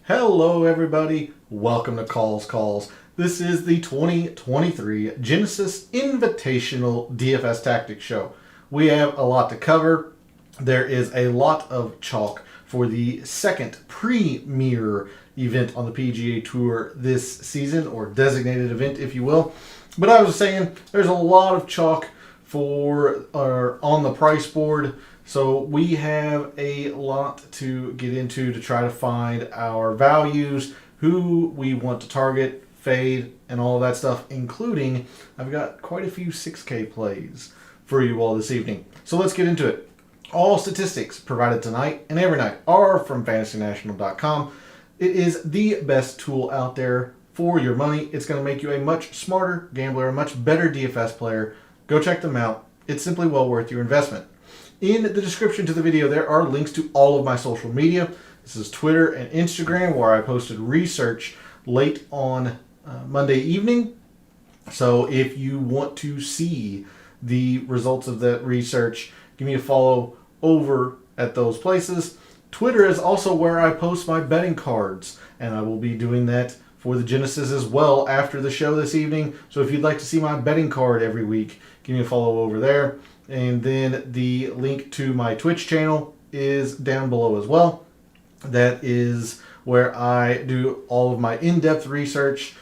Hello everybody, welcome to Calls. This is the 2023 Genesis Invitational DFS Tactics show. We have a lot to cover. There is a lot of chalk for the second premier event on the PGA Tour this season, or designated event if you will. But I was saying there's a lot of chalk on the price board. So we have a lot to get into to try to find our values, who we want to target, fade, and all of that stuff, including I've got quite a few 6K plays for you all this evening. So let's get into it. All statistics provided tonight and every night are from fantasynational.com. It is the best tool out there for your money. It's going to make you a much smarter gambler, a much better DFS player. Go check them out. It's simply well worth your investment. In the description to the video, there are links to all of my social media. This is Twitter and Instagram, where I posted research late on Monday evening. So if you want to see the results of that research, give me a follow over at those places. Twitter is also where I post my betting cards, and I will be doing that for the Genesis as well after the show this evening. So if you'd like to see my betting card every week, give me a follow over there. And then the link to my Twitch channel is down below as well. That is where I do all of my in-depth research,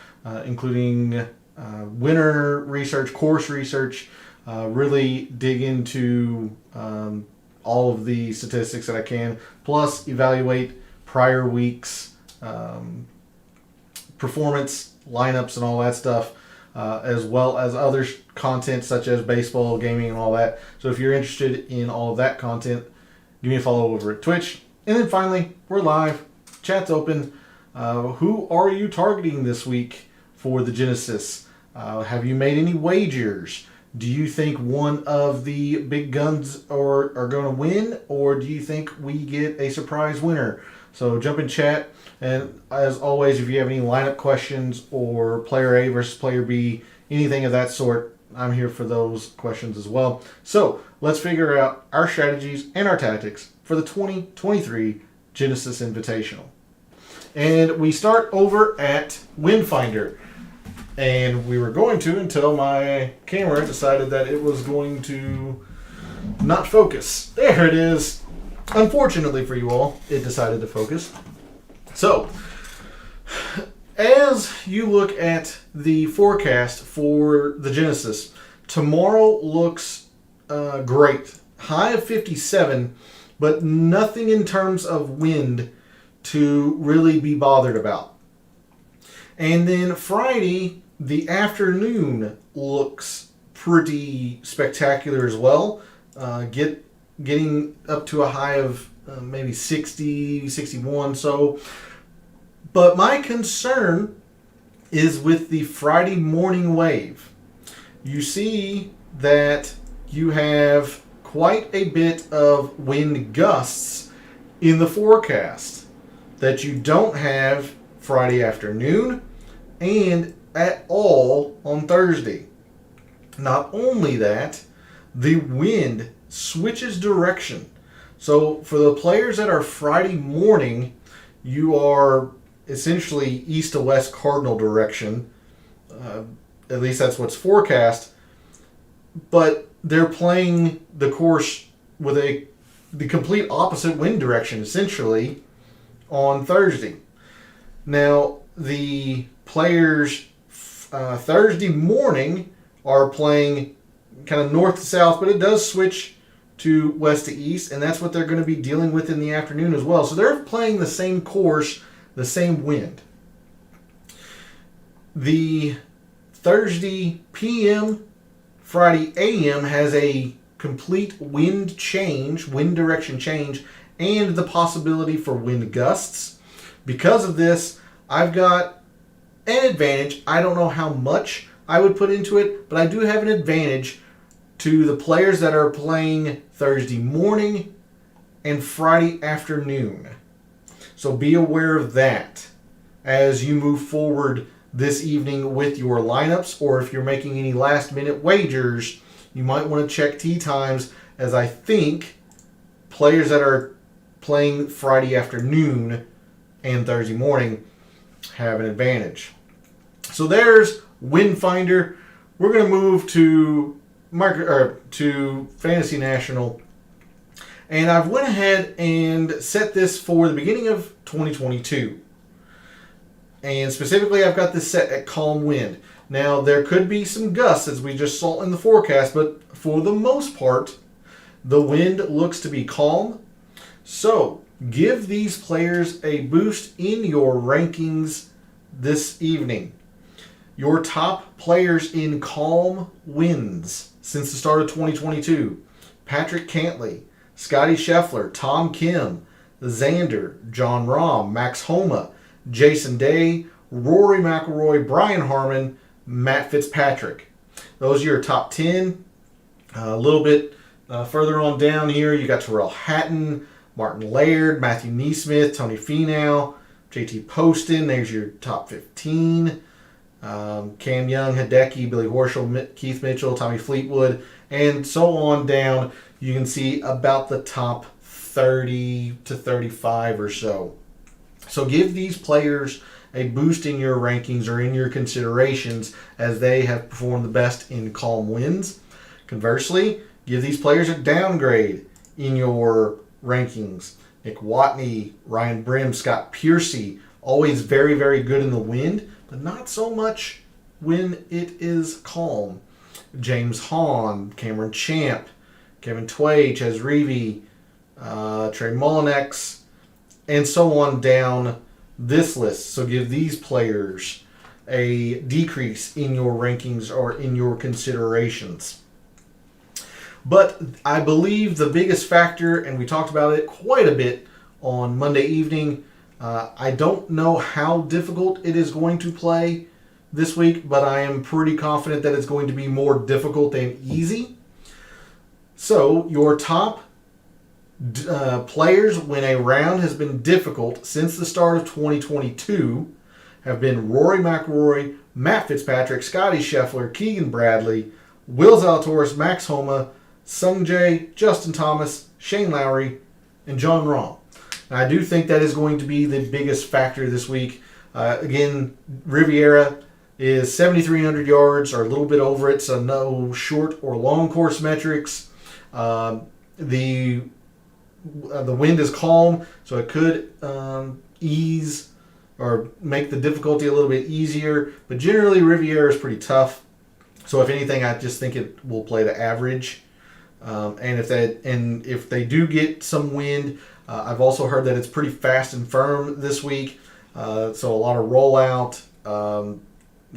including winner research, course research, really dig into all of the statistics that I can, plus evaluate prior weeks' performance, lineups, and all that stuff. As well as other content such as baseball, gaming, and all that. So if you're interested in all of that content, give me a follow over at Twitch. And then finally, we're live. Chat's open. Who are you targeting this week for the Genesis? Have you made any wagers? Do you think one of the big guns are going to win? Or do you think we get a surprise winner? So jump in chat. And as always, if you have any lineup questions or player A versus player B, anything of that sort, I'm here for those questions as well. So let's figure out our strategies and our tactics for the 2023 Genesis Invitational. And we start over at Windfinder. And we were going to until my camera decided that it was going to not focus. There it is. Unfortunately for you all, it decided to focus. So, as you look at the forecast for the Genesis, tomorrow looks great. High of 57, but nothing in terms of wind to really be bothered about. And then Friday, the afternoon looks pretty spectacular as well. Getting up to a high of maybe 60, 61. But my concern is with the Friday morning wave. You see that you have quite a bit of wind gusts in the forecast that you don't have Friday afternoon and at all on Thursday. Not only that, the wind switches direction. So for the players that are Friday morning, you are essentially east to west cardinal direction. At least that's what's forecast. But they're playing the course with the complete opposite wind direction, essentially, on Thursday. Now, the players Thursday morning are playing kind of north to south, but it does switch to west to east, and that's what they're going to be dealing with in the afternoon as well. So they're playing the same course, the same wind. The Thursday PM, Friday AM has a complete wind direction change, and the possibility for wind gusts. Because of this, I've got an advantage. I don't know how much I would put into it, but I do have an advantage to the players that are playing Thursday morning and Friday afternoon. So be aware of that as you move forward this evening with your lineups, or if you're making any last minute wagers, you might want to check tee times, as I think players that are playing Friday afternoon and Thursday morning have an advantage. So there's Wind Finder. We're going to move to Fantasy National. And I've went ahead and set this for the beginning of 2022. And specifically, I've got this set at calm wind. Now, there could be some gusts, as we just saw in the forecast, but for the most part, the wind looks to be calm. So, give these players a boost in your rankings this evening. Your top players in calm winds since the start of 2022. Patrick Cantlay, Scotty Scheffler, Tom Kim, Xander, John Rahm, Max Homa, Jason Day, Rory McIlroy, Brian Harman, Matt Fitzpatrick. Those are your top 10. A little bit further on down here, you got Terrell Hatton, Martin Laird, Matthew Neesmith, Tony Finau, JT Poston. There's your top 15. Cam Young, Hideki, Billy Horschel, Keith Mitchell, Tommy Fleetwood, and so on down. You can see about the top 30 to 35 or so. So give these players a boost in your rankings or in your considerations as they have performed the best in calm winds. Conversely, give these players a downgrade in your rankings. Nick Watney, Ryan Brim, Scott Piercy, always very, very good in the wind, but not so much when it is calm. James Hahn, Cameron Champ, Kevin Tway, Ches Reavie, Trey Mullinax, and so on down this list. So give these players a decrease in your rankings or in your considerations. But I believe the biggest factor, and we talked about it quite a bit on Monday evening, I don't know how difficult it is going to play this week, but I am pretty confident that it's going to be more difficult than easy. So your top players when a round has been difficult since the start of 2022 have been Rory McIlroy, Matt Fitzpatrick, Scotty Scheffler, Keegan Bradley, Will Zalatoris, Max Homa, Sung Jae, Justin Thomas, Shane Lowry, and John Rahm. Now, I do think that is going to be the biggest factor this week. Again, Riviera is 7,300 yards or a little bit over it, so no short or long course metrics. The wind is calm, so it could ease or make the difficulty a little bit easier. But generally, Riviera is pretty tough. So if anything, I just think it will play to average. And if they do get some wind, I've also heard that it's pretty fast and firm this week. So a lot of rollout.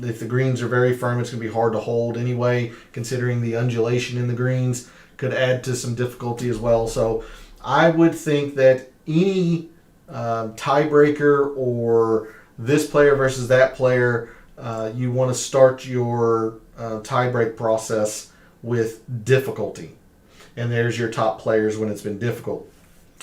If the greens are very firm, it's going to be hard to hold anyway, considering the undulation in the greens could add to some difficulty as well. So I would think that any tiebreaker or this player versus that player, you want to start your tiebreak process with difficulty. And there's your top players when it's been difficult.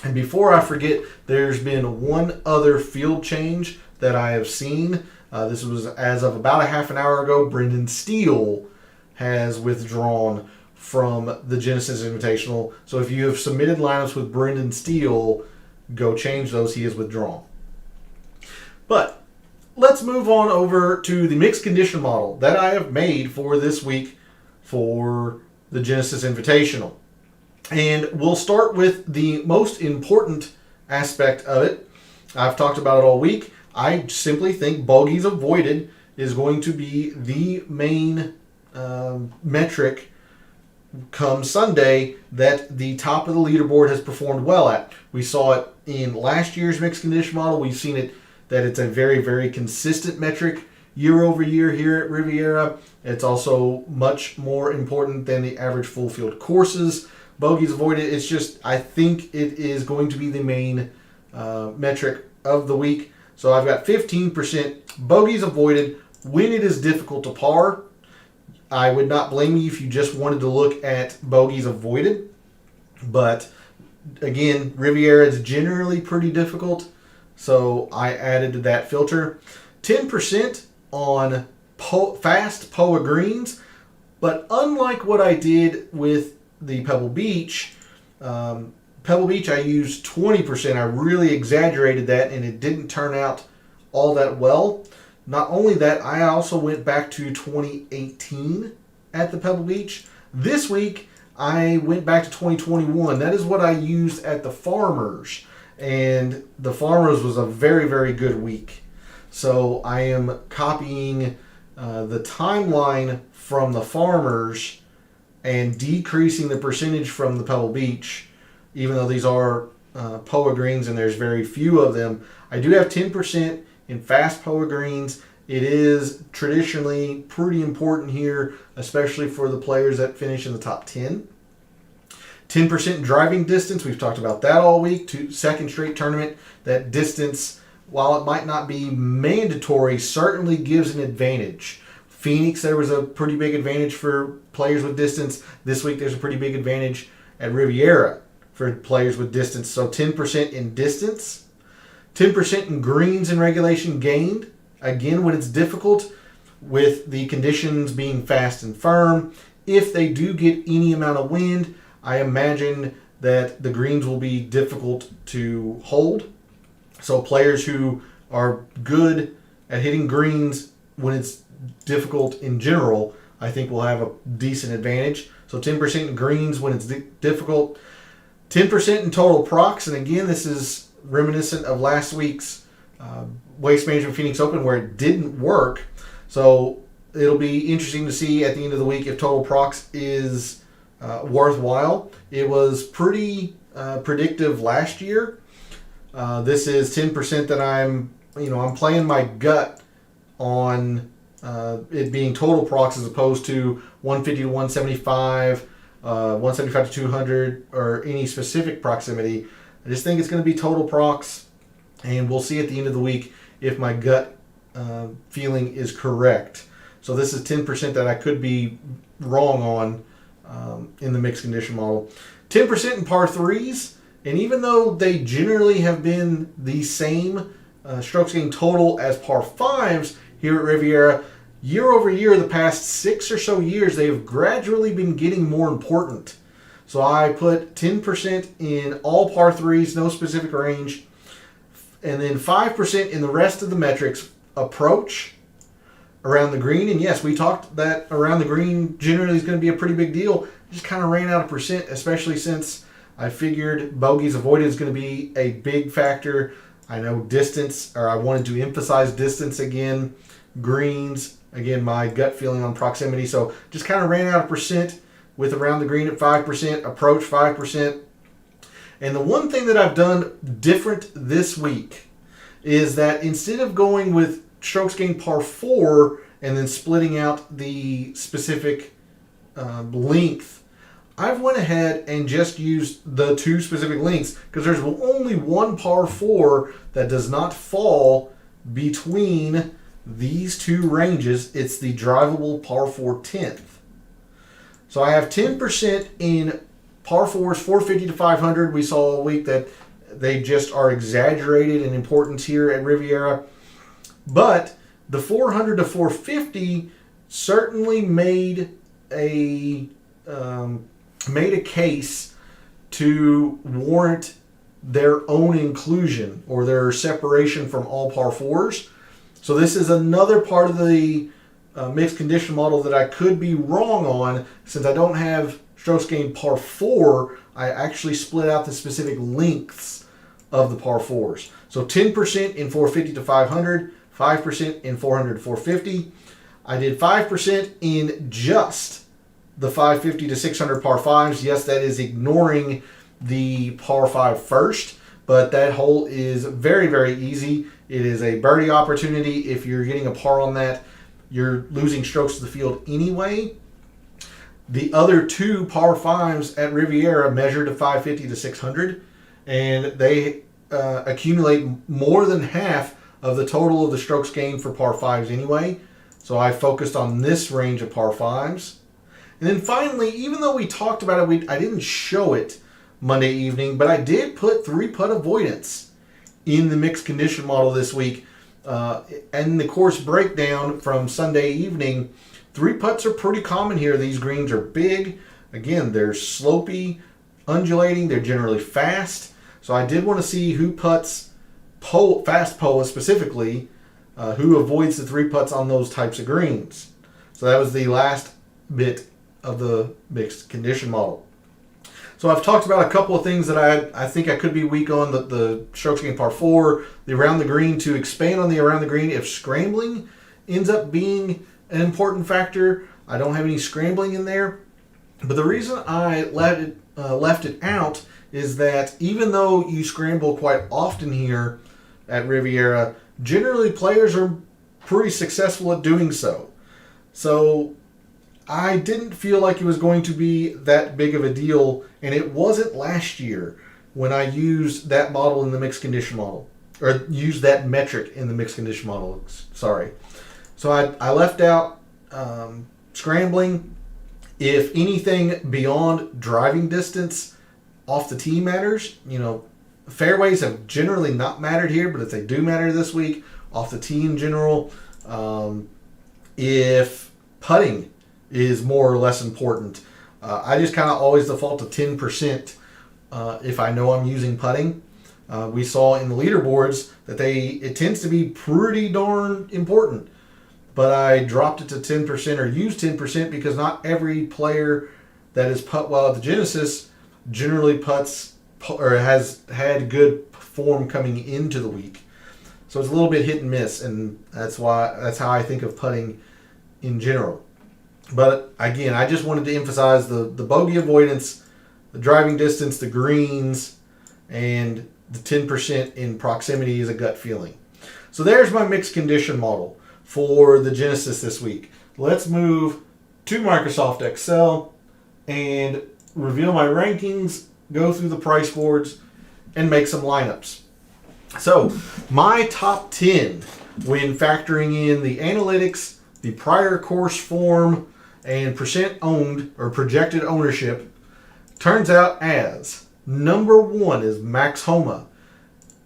And before I forget, there's been one other field change that I have seen. This was as of about a half an hour ago. Brendan Steele has withdrawn from the Genesis Invitational. So if you have submitted lineups with Brendan Steele, go change those. He is withdrawn. But let's move on over to the mixed condition model that I have made for this week for the Genesis Invitational. And we'll start with the most important aspect of it. I've talked about it all week. I simply think bogeys avoided is going to be the main metric come Sunday that the top of the leaderboard has performed well at. We saw it in last year's mixed condition model. We've seen it that it's a very, very consistent metric year over year here at Riviera. It's also much more important than the average full field courses. Bogeys avoided, it's just, I think it is going to be the main metric of the week. So I've got 15% bogeys avoided when it is difficult to par. I would not blame you if you just wanted to look at bogeys avoided. But again, Riviera is generally pretty difficult, so I added to that filter. 10% on fast POA greens, but unlike what I did with the Pebble Beach, Pebble Beach, I used 20%. I really exaggerated that, and it didn't turn out all that well. Not only that, I also went back to 2018 at the Pebble Beach. This week, I went back to 2021. That is what I used at the Farmers. And the Farmers was a very, very good week. So I am copying the timeline from the Farmers and decreasing the percentage from the Pebble Beach, even though these are POA greens and there's very few of them. I do have 10% in fast POA greens. It is traditionally pretty important here, especially for the players that finish in the top 10. 10% driving distance. We've talked about that all week. Second straight tournament. That distance, while it might not be mandatory, certainly gives an advantage. Phoenix, there was a pretty big advantage for players with distance. This week, there's a pretty big advantage at Riviera for players with distance. So 10% in distance. 10% in greens in regulation gained. Again, when it's difficult, with the conditions being fast and firm, if they do get any amount of wind, I imagine that the greens will be difficult to hold. So players who are good at hitting greens when it's difficult in general, I think will have a decent advantage. So 10% in greens when it's difficult. 10% in total procs. And again, this is reminiscent of last week's Waste Management Phoenix Open where it didn't work. So it'll be interesting to see at the end of the week if total procs is worthwhile. It was pretty predictive last year. This is 10% that I'm playing my gut on it being total procs as opposed to 150 to 175, 175 to 200, or any specific proximity. I just think it's going to be total procs, and we'll see at the end of the week if my gut feeling is correct. So this is 10% that I could be wrong on in the mixed condition model. 10% in par threes, and even though they generally have been the same strokes gained total as par fives here at Riviera, year over year, the past 6 or so years, they have gradually been getting more important. So I put 10% in all par threes, no specific range, and then 5% in the rest of the metrics. Approach, around the green, and yes, we talked that around the green generally is going to be a pretty big deal. Just kind of ran out of percent, especially since I figured bogeys avoided is going to be a big factor. I know distance, or I wanted to emphasize distance again. Greens, again, my gut feeling on proximity. So just kind of ran out of percent with around the green at 5%, approach 5%. And the one thing that I've done different this week is that instead of going with strokes gained par 4 and then splitting out the specific length, I've went ahead and just used the 2 specific lengths because there's only one par 4 that does not fall between these 2 ranges. It's the drivable par 4 10th. So I have 10% in par 4s, 450 to 500. We saw a week that they just are exaggerated in importance here at Riviera. But the 400 to 450 certainly made a case to warrant their own inclusion or their separation from all par 4s. So this is another part of the mixed condition model that I could be wrong on. Since I don't have strokes gained par 4, I actually split out the specific lengths of the par 4s. So 10% in 450 to 500, 5% in 400 to 450. I did 5% in just the 550 to 600 par 5s. Yes, that is ignoring the par 5 first, but that hole is very, very easy. It is a birdie opportunity. If you're getting a par on that, you're losing strokes to the field anyway. The other 2 par 5s at Riviera measure to 550 to 600, and they accumulate more than half of the total of the strokes gained for par 5s anyway. So I focused on this range of par 5s. And then finally, even though we talked about it, I didn't show it Monday evening, but I did put 3-putt avoidance in the mixed condition model this week. And the course breakdown from Sunday evening, 3 putts are pretty common here. These greens are big. Again, they're slopey. undulating. They're generally fast. So I did want to see who putts fast POA specifically, who avoids the 3 putts on those types of greens. So that was the last bit of the mixed condition model. So I've talked about a couple of things that I think I could be weak on. The strokes gained par 4, the around the green. To expand on the around the green, if scrambling ends up being an important factor, I don't have any scrambling in there. But the reason I left it out is that even though you scramble quite often here at Riviera, generally players are pretty successful at doing so. So I didn't feel like it was going to be that big of a deal, and it wasn't last year when I used that model in the mixed condition model, or used that metric in the mixed condition model. Sorry. So I left out scrambling. If anything beyond driving distance off the tee matters, fairways have generally not mattered here, but if they do matter this week, off the tee in general, if putting is more or less important, I just kind of always default to 10% if I know I'm using putting. We saw in the leaderboards that it tends to be pretty darn important, but I dropped it to 10% or used 10% because not every player that is putt well at the Genesis generally putts or has had good form coming into the week. So it's a little bit hit and miss, and that's how I think of putting in general. But again, I just wanted to emphasize the bogey avoidance, the driving distance, the greens, and the 10% in proximity is a gut feeling. So there's my mixed condition model for the Genesis this week. Let's move to Microsoft Excel and reveal my rankings, go through the price boards, and make some lineups. So my top 10, when factoring in the analytics, the prior course form, and percent owned or projected ownership, turns out as number 1 is Max Homa,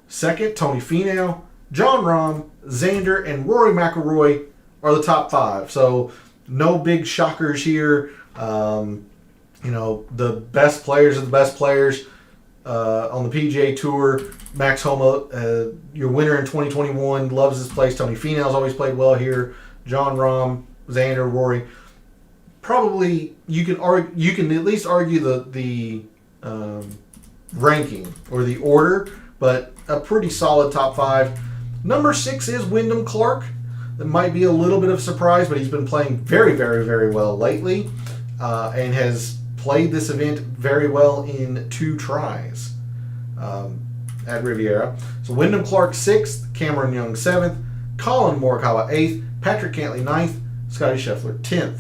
second Tony Finau, Jon Rahm, Xander, and Rory McIlroy are the top 5. So no big shockers here. The best players are the best players on the PGA Tour. Max Homa, your winner in 2021, loves this place. Tony Finau's always played well here. Jon Rahm, Xander, Rory. Probably you can at least argue the ranking or the order, but a pretty solid top 5. Number 6 is Wyndham Clark. That might be a little bit of surprise, but he's been playing very, very, very well lately, and has played this event very well in 2 tries at Riviera. So Wyndham Clark 6th, Cameron Young 7th, Colin Morikawa 8th, Patrick Cantlay 9th, Scotty Scheffler 10th.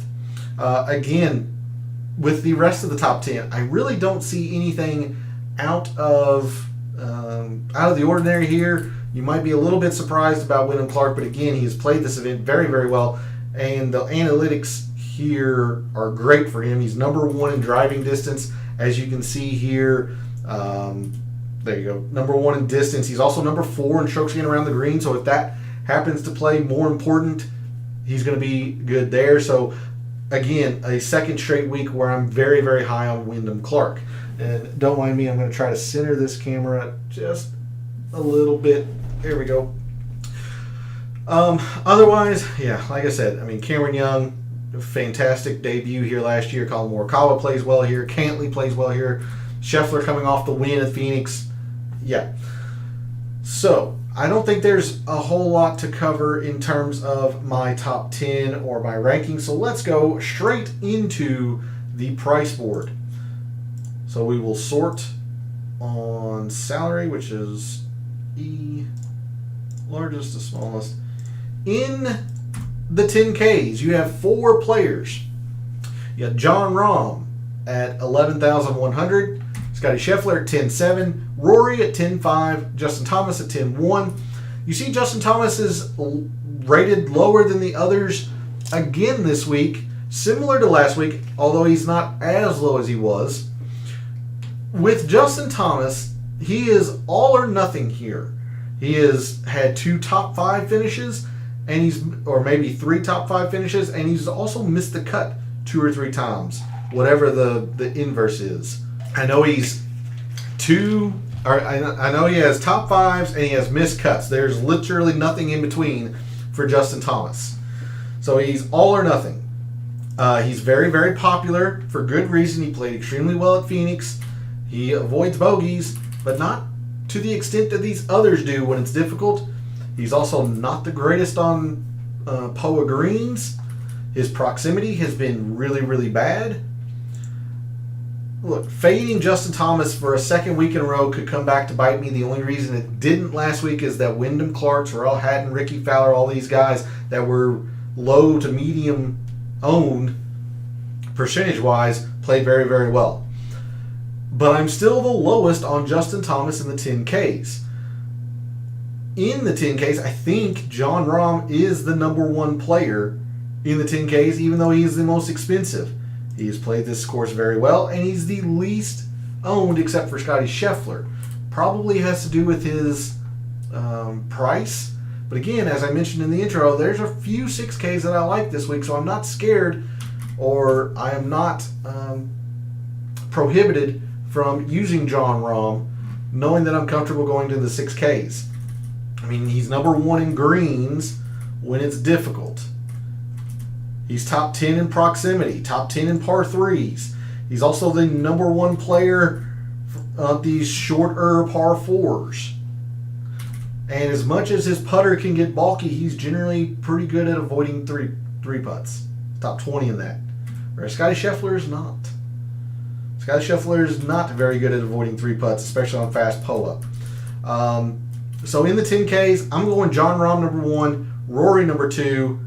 Again, with the rest of the top 10, I really don't see anything out of the ordinary here. You might be a little bit surprised about Wyndham Clark, but again, he has played this event very, very well, and the analytics here are great for him. He's number 1 in driving distance, as you can see here. There you go, number 1 in distance. He's also number 4 in strokes gained around the green, so if that happens to play more important, he's going to be good there. So again, a second straight week where I'm very, very high on Wyndham Clark. And don't mind me, I'm going to try to center this camera just a little bit. There we go. Otherwise, yeah, like I said, Cameron Young, fantastic debut here last year. Colin Morikawa plays well here. Cantlay plays well here. Scheffler coming off the win at Phoenix. Yeah. So I don't think there's a whole lot to cover in terms of my top 10 or my ranking. So let's go straight into the price board. So we will sort on salary, which is E, largest to smallest. In the 10Ks, you have 4 players. You got Jon Rahm at 11,100, Scotty Scheffler at 10.7, Rory at 10.5, Justin Thomas at 10.1. You see Justin Thomas is rated lower than the others again this week, similar to last week, although he's not as low as he was. With Justin Thomas, he is all or nothing here. He has had 2 top 5 finishes, or maybe 3 top 5 finishes, and he's also missed the cut 2 or 3 times, whatever the inverse is I know he's I know he has top fives and he has missed cuts. There's literally nothing in between for Justin Thomas. So he's all or nothing. He's very, very popular for good reason. He played extremely well at Phoenix. He avoids bogeys, but not to the extent that these others do when it's difficult. He's also not the greatest on POA greens. His proximity has been really, really bad. Look, fading Justin Thomas for a second week in a row could come back to bite me. The only reason it didn't last week is that Wyndham Clark, Terrell Hatton, Ricky Fowler, all these guys that were low to medium owned percentage-wise played very, very well. But I'm still the lowest on Justin Thomas in the 10Ks. In the 10Ks, I think Jon Rahm is the number one player in the 10Ks, even though he is the most expensive. He has played this course very well, and he's the least owned except for Scottie Scheffler. Probably has to do with his price. But again, as I mentioned in the intro, there's a few 6Ks that I like this week, so I'm not scared or I am not prohibited from using Jon Rahm, knowing that I'm comfortable going to the 6Ks. I mean, he's number one in greens when it's difficult. He's top 10 in proximity, top 10 in par 3s. He's also the number one player of these shorter par 4s. And as much as his putter can get bulky, he's generally pretty good at avoiding three putts. Top 20 in that. Whereas Scottie Scheffler is not. Scottie Scheffler is not very good at avoiding 3 putts, especially on fast pull-up. So in the 10Ks, I'm going Jon Rahm number 1, Rory number 2.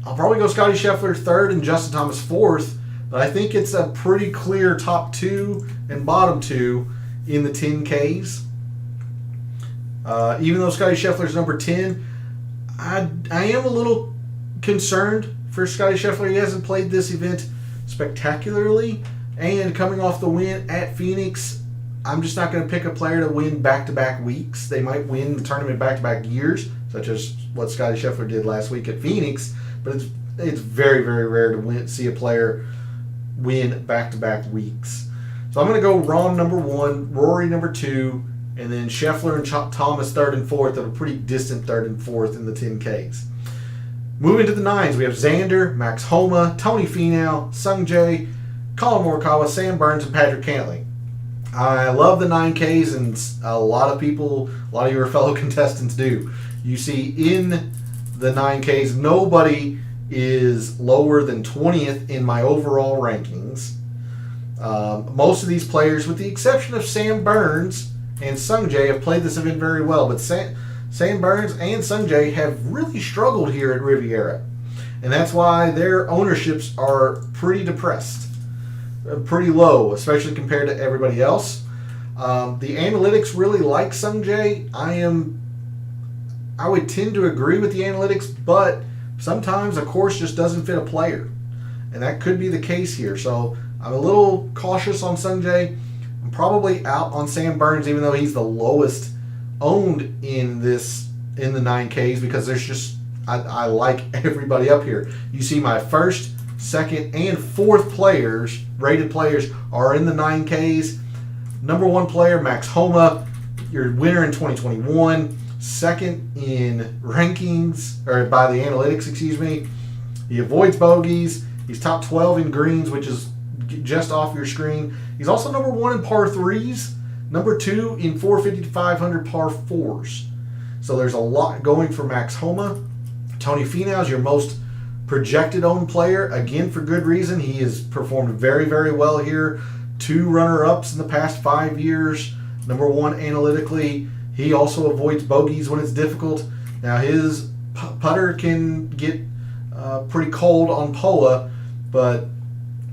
I'll probably go Scottie Scheffler 3rd and Justin Thomas 4th, but I think it's a pretty clear top 2 and bottom 2 in the 10Ks. Even though Scottie Scheffler's number 10, I am a little concerned for Scottie Scheffler. He hasn't played this event spectacularly, and coming off the win at Phoenix, I'm just not going to pick a player to win back-to-back weeks. They might win the tournament back-to-back years, such as what Scottie Scheffler did last week at Phoenix, but it's very, very rare to see a player win back-to-back weeks. So I'm going to go Rahm number 1, Rory number 2, and then Scheffler and Thomas 3rd and 4th, at a pretty distant 3rd and 4th in the 10Ks. Moving to the 9s, we have Xander, Max Homa, Tony Finau, Sung Jae, Colin Morikawa, Sam Burns, and Patrick Cantlay. I love the 9Ks, and a lot of your fellow contestants do. You see in the 9Ks, nobody is lower than 20th in my overall rankings. Most of these players, with the exception of Sam Burns and Sung Jae, have played this event very well, but Sam Burns and Sung Jae have really struggled here at Riviera, and that's why their ownerships are pretty depressed, pretty low, especially compared to everybody else. The analytics really like Sung Jae. I would tend to agree with the analytics, but sometimes a course just doesn't fit a player, and that could be the case here. So I'm a little cautious on Sung Jae. I'm probably out on Sam Burns, even though he's the lowest owned in the 9Ks, because there's just I like everybody up here. You see my 1st, 2nd, and 4th rated players are in the 9Ks. Number 1 player, Max Homa, your winner in 2021, 2nd in rankings, or by the analytics, excuse me. He avoids bogeys. He's top 12 in greens, which is just off your screen. He's also number 1 in par 3s, number 2 in 450 to 500 par 4s. So there's a lot going for Max Homa. Tony Finau is your most projected owned player, again for good reason. He has performed very, very well here. 2 runner-ups in the past 5 years. Number 1 analytically. He also avoids bogeys when it's difficult. Now his putter can get pretty cold on POA, but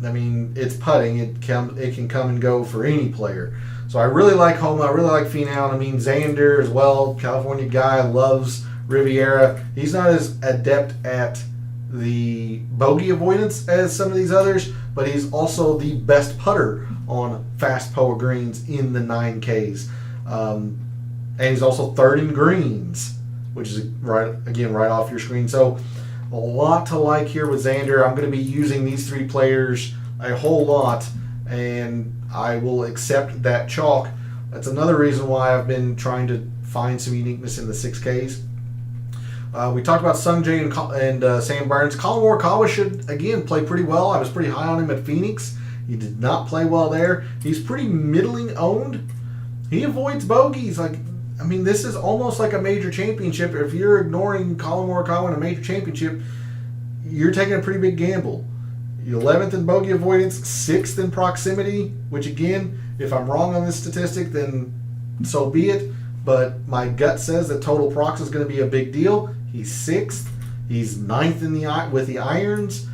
I mean, it's putting. It can come and go for any player. So I really like Homa. I really like Finau. I mean, Xander as well. California guy, loves Riviera. He's not as adept at the bogey avoidance as some of these others, but he's also the best putter on fast POA greens in the 9Ks. And he's also 3rd in greens, which is right off your screen. So a lot to like here with Xander. I'm going to be using these 3 players a whole lot and I will accept that chalk. That's another reason why I've been trying to find some uniqueness in the 6Ks. We talked about Sungjae and Sam Burns. Colin Morikawa should, again, play pretty well. I was pretty high on him at Phoenix. He did not play well there. He's pretty middling owned. He avoids bogeys. This is almost like a major championship. If you're ignoring Colin Morikawa in a major championship, you're taking a pretty big gamble. 11th in bogey avoidance, 6th in proximity, which again, if I'm wrong on this statistic, then so be it. But my gut says that total prox is going to be a big deal. He's 6th. He's 9th with the irons.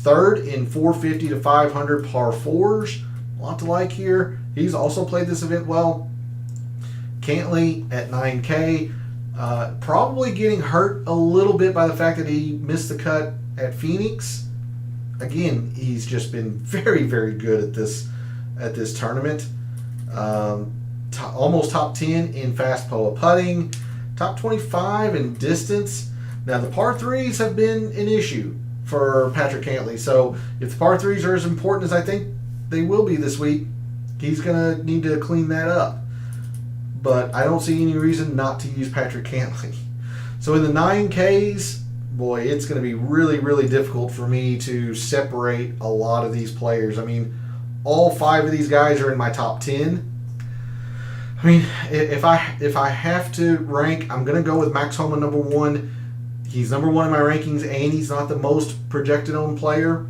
3rd in 450 to 500 par 4s. A lot to like here. He's also played this event well. Cantley at 9K. Probably getting hurt a little bit by the fact that he missed the cut at Phoenix. Again, he's just been very, very good at this tournament. Almost top 10 in fast POA putting, top 25 in distance. Now the par 3s have been an issue for Patrick Cantley. So if the par 3s are as important as I think they will be this week, he's going to need to clean that up. But I don't see any reason not to use Patrick Cantley. So in the 9Ks, boy, it's going to be really, really difficult for me to separate a lot of these players. All 5 of these guys are in my top 10. If I have to rank, I'm going to go with Max Homa number 1. He's number 1 in my rankings, and he's not the most projected owned player.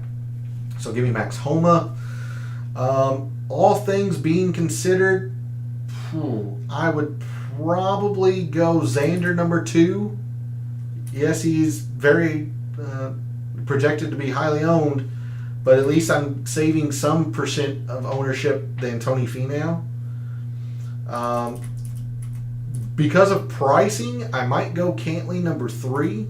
So give me Max Homa. All things being considered, I would probably go Xander number 2. Yes, he's very projected to be highly owned, but at least I'm saving some percent of ownership than Tony Finau. Because of pricing, I might go Cantley number 3.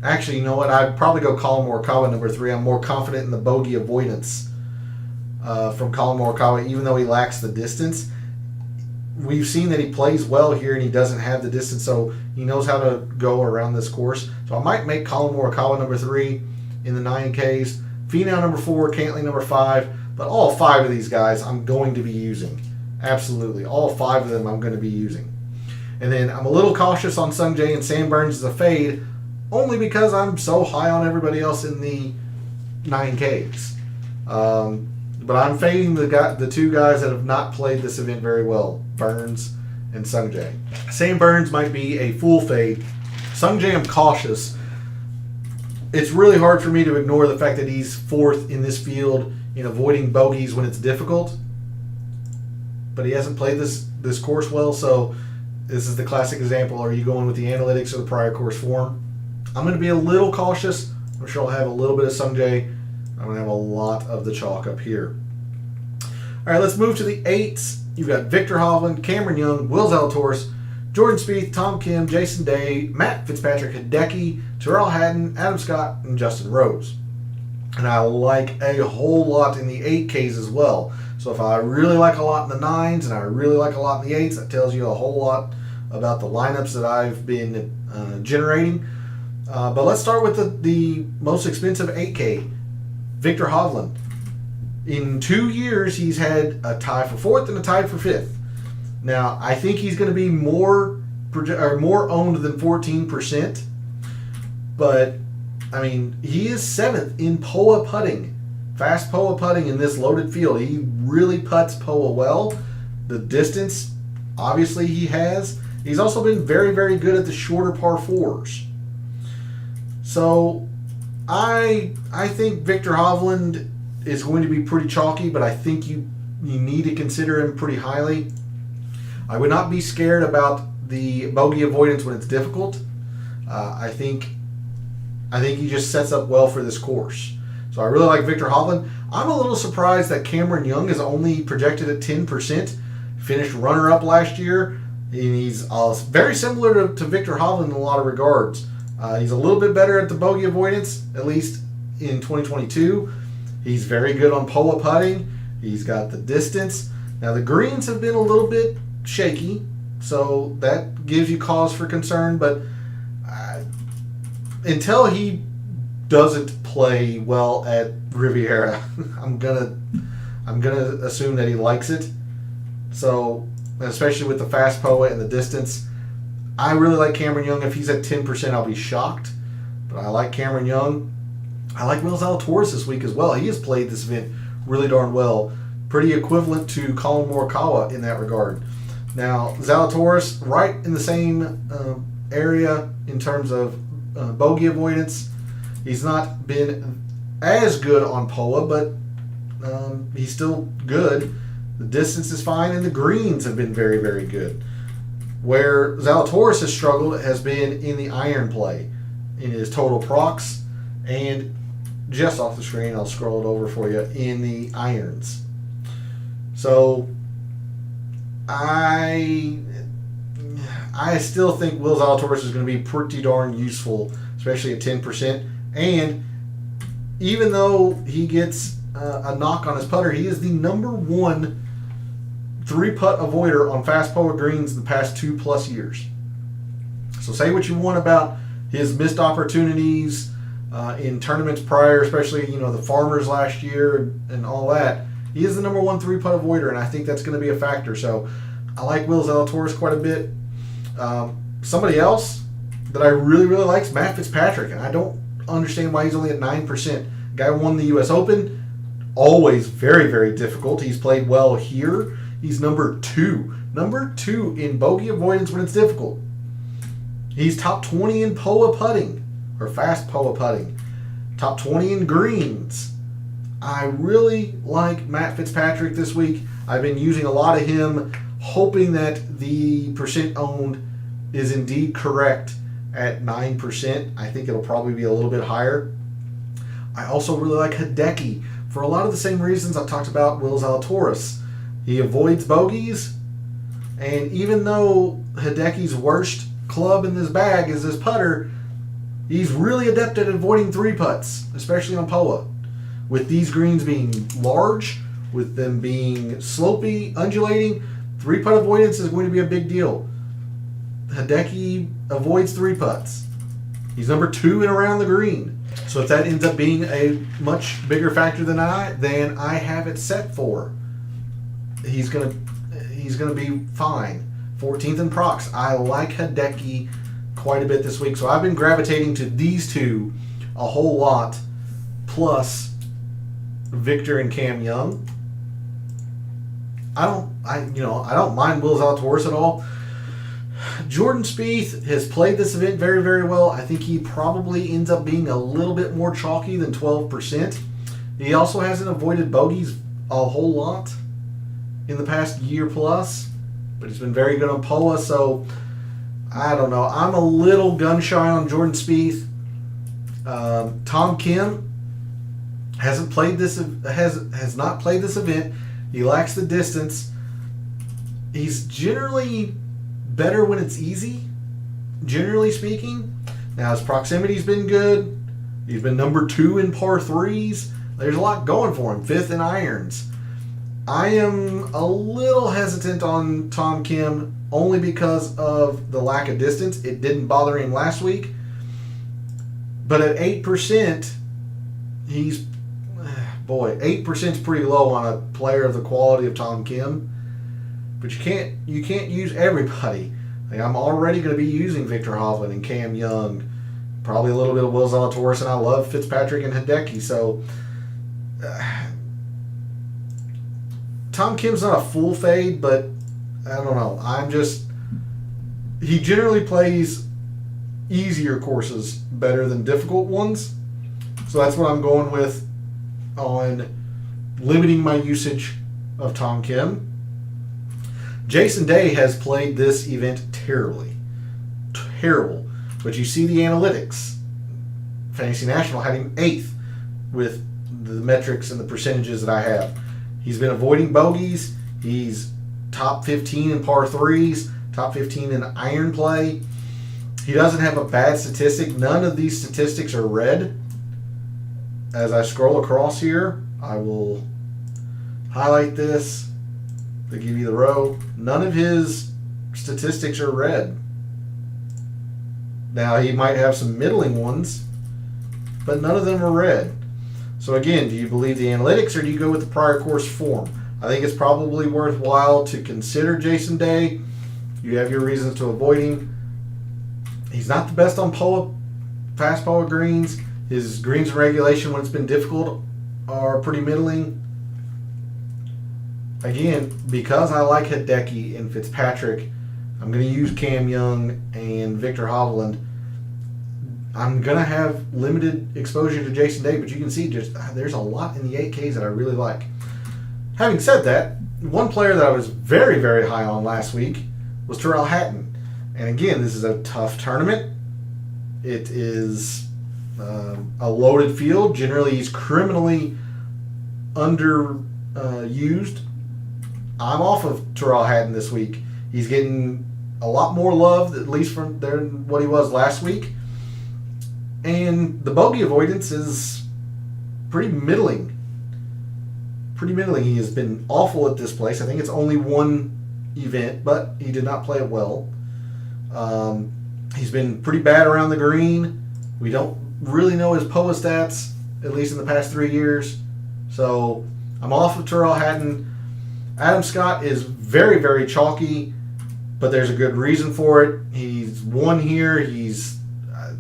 Actually, you know what? I'd probably go Colin Morikawa number 3. I'm more confident in the bogey avoidance from Colin Morikawa, even though he lacks the distance. We've seen that he plays well here and he doesn't have the distance, so he knows how to go around this course. So I might make Colin Morikawa number 3 in the 9Ks. Finau number 4, Cantley number 5. But all 5 of these guys I'm going to be using. Absolutely. All 5 of them I'm going to be using. And then I'm a little cautious on Sungjae and Sam Burns as a fade, only because I'm so high on everybody else in the 9Ks. But I'm fading the 2 guys that have not played this event very well, Burns and Sungjae. Sam Burns might be a full fade. Sungjae, I'm cautious. It's really hard for me to ignore the fact that he's 4th in this field in avoiding bogeys when it's difficult. But he hasn't played this course well, so this is the classic example. Are you going with the analytics or the prior course form? I'm going to be a little cautious. I'm sure I'll have a little bit of Sungjae. I'm going to have a lot of the chalk up here. All right, let's move to the 8s. You've got Victor Hovland, Cameron Young, Will Zalatoris, Jordan Spieth, Tom Kim, Jason Day, Matt Fitzpatrick, Hideki, Tyrrell Hatton, Adam Scott, and Justin Rose. And I like a whole lot in the 8Ks as well. So if I really like a lot in the 9s and I really like a lot in the 8s, that tells you a whole lot about the lineups that I've been generating. But let's start with the most expensive 8K, Victor Hovland. In 2 years, he's had a tie for 4th and a tie for 5th. Now, I think he's going to be more owned than 14%. But, he is 7th in POA putting. Fast POA putting in this loaded field. He really putts POA well. The distance, obviously, he has. He's also been very, very good at the shorter par 4s. So, I think Victor Hovland is going to be pretty chalky, but I think you need to consider him pretty highly. I would not be scared about the bogey avoidance when it's difficult. I think he just sets up well for this course. So I really like Victor Hovland. I'm a little surprised that Cameron Young is only projected at 10%. Finished runner-up last year. And he's very similar to Victor Hovland in a lot of regards. He's a little bit better at the bogey avoidance, at least in 2022. He's very good on POA putting. He's got the distance. Now the greens have been a little bit shaky, so that gives you cause for concern. But until he doesn't play well at Riviera. I'm gonna assume that he likes it. So, especially with the fast POA and the distance, I really like Cameron Young. If he's at 10%, I'll be shocked. But I like Cameron Young. I like Will Zalatoris this week as well. He has played this event really darn well. Pretty equivalent to Colin Morikawa in that regard. Now, Zalatoris, right in the same area in terms of bogey avoidance. He's not been as good on POA, but he's still good. The distance is fine, and the greens have been very, very good. Where Zalatoris has struggled has been in the iron play, in his total procs, and just off the screen, I'll scroll it over for you, in the irons. So, I still think Will Zalatoris is going to be pretty darn useful, especially at 10%. And even though he gets a knock on his putter, he is the #1 3-putt avoider on fast POA greens the past 2+ years. So say what you want about his missed opportunities in tournaments prior, especially the Farmers last year and all that. He is the #1 3-putt avoider, and I think that's going to be a factor. So I like Will Zalatoris quite a bit. Somebody else that I really, really like is Matt Fitzpatrick, and I don't understand why he's only at 9%. Guy won the U.S. Open. Always very, very difficult. He's played well here. He's #2. #2 in bogey avoidance when it's difficult. He's top 20 in POA putting, or fast POA putting. Top 20 in greens. I really like Matt Fitzpatrick this week. I've been using a lot of him, hoping that the percent owned is indeed correct at 9%. I think it'll probably be a little bit higher. I also really like Hideki for a lot of the same reasons I talked about Will Zalatoris. He avoids bogeys, and even though Hideki's worst club in this bag is his putter, he's really adept at avoiding 3-putts, especially on POA. With these greens being large, with them being slopey, undulating, 3-putt avoidance is going to be a big deal. Hideki avoids 3-putts. He's #2 in around the green. So if that ends up being a much bigger factor than I have it set for, he's gonna be fine. 14th in procs. I like Hideki quite a bit this week, so I've been gravitating to these two a whole lot, plus Victor and Cam Young. I don't mind Will Zalatoris at all. Jordan Spieth has played this event very, very well. I think he probably ends up being a little bit more chalky than 12%. He also hasn't avoided bogeys a whole lot in the past year plus, but he's been very good on POA, so I don't know. I'm a little gun shy on Jordan Spieth. Tom Kim has not played this event. He lacks the distance. He's generally better when it's easy, generally speaking. Now his proximity's been good. He's been #2 in par 3s. There's a lot going for him. 5th in irons. I am a little hesitant on Tom Kim only because of the lack of distance. It didn't bother him last week. But at 8%, 8% is pretty low on a player of the quality of Tom Kim. But you can't use everybody. Like, I'm already going to be using Victor Hovland and Cam Young, probably a little bit of Will Zalatoris, and I love Fitzpatrick and Hideki. So Tom Kim's not a full fade, but I don't know. He generally plays easier courses better than difficult ones. So that's what I'm going with on limiting my usage of Tom Kim. Jason Day has played this event terribly. Terrible. But you see the analytics. Fantasy National had him 8th with the metrics and the percentages that I have. He's been avoiding bogeys. He's top 15 in par 3s, top 15 in iron play. He doesn't have a bad statistic. None of these statistics are red. As I scroll across here, I will highlight this to give you the row. None of his statistics are red. Now, he might have some middling ones, but none of them are red. So again, do you believe the analytics or do you go with the prior course form? I think it's probably worthwhile to consider Jason Day. You have your reasons to avoid him. He's not the best on fast POA greens. His greens in regulation when it's been difficult are pretty middling. Again, because I like Hideki and Fitzpatrick, I'm going to use Cam Young and Victor Hovland. I'm going to have limited exposure to Jason Day, but you can see there's a lot in the 8Ks that I really like. Having said that, one player that I was very, very high on last week was Tyrrell Hatton. And again, this is a tough tournament. It is a loaded field. Generally, he's criminally underused. I'm off of Tyrrell Hatton this week. He's getting a lot more love, at least from than what he was last week. And the bogey avoidance is pretty middling. He has been awful at this place. I think it's only one event, but he did not play it well. He's been pretty bad around the green. We don't really know his POA stats, at least in the past 3 years. So I'm off of Tyrrell Hatton. Adam Scott is very, very chalky, but there's a good reason for it. He's won here. He's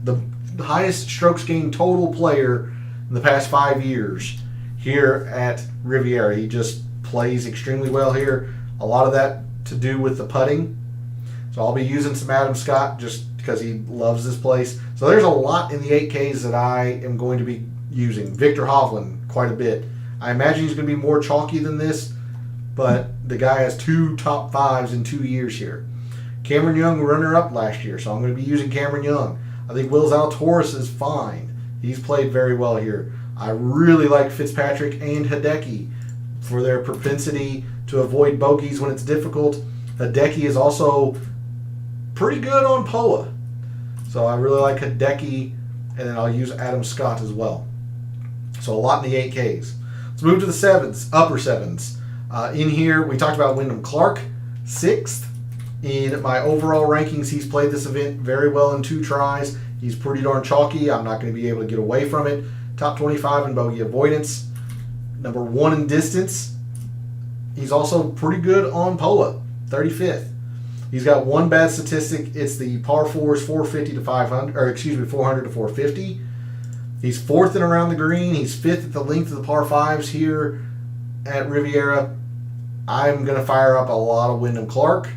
the highest strokes gained total player in the past 5 years here at Riviera. He just plays extremely well here. A lot of that to do with the putting. So I'll be using some Adam Scott just because he loves this place. So there's a lot in the 8Ks that I am going to be using. Victor Hovland, quite a bit. I imagine he's going to be more chalky than this, but the guy has 2 top 5s in 2 years here. Cameron Young, runner-up last year, so I'm going to be using Cameron Young. I think Will Zalatoris is fine. He's played very well here. I really like Fitzpatrick and Hideki for their propensity to avoid bogeys when it's difficult. Hideki is also pretty good on POA. So I really like Hideki, and then I'll use Adam Scott as well. So a lot in the 8Ks. Let's move to the 7s, upper 7s. In here, we talked about Wyndham Clark, 6th. In my overall rankings, he's played this event very well in 2 tries. He's pretty darn chalky. I'm not going to be able to get away from it. Top 25 in bogey avoidance. Number 1 in distance. He's also pretty good on POA, 35th. He's got one bad statistic. It's the par 4s 450 to 500, or excuse me, 400 to 450. He's 4th and around the green. He's 5th at the length of the par 5s here at Riviera. I'm going to fire up a lot of Wyndham Clark.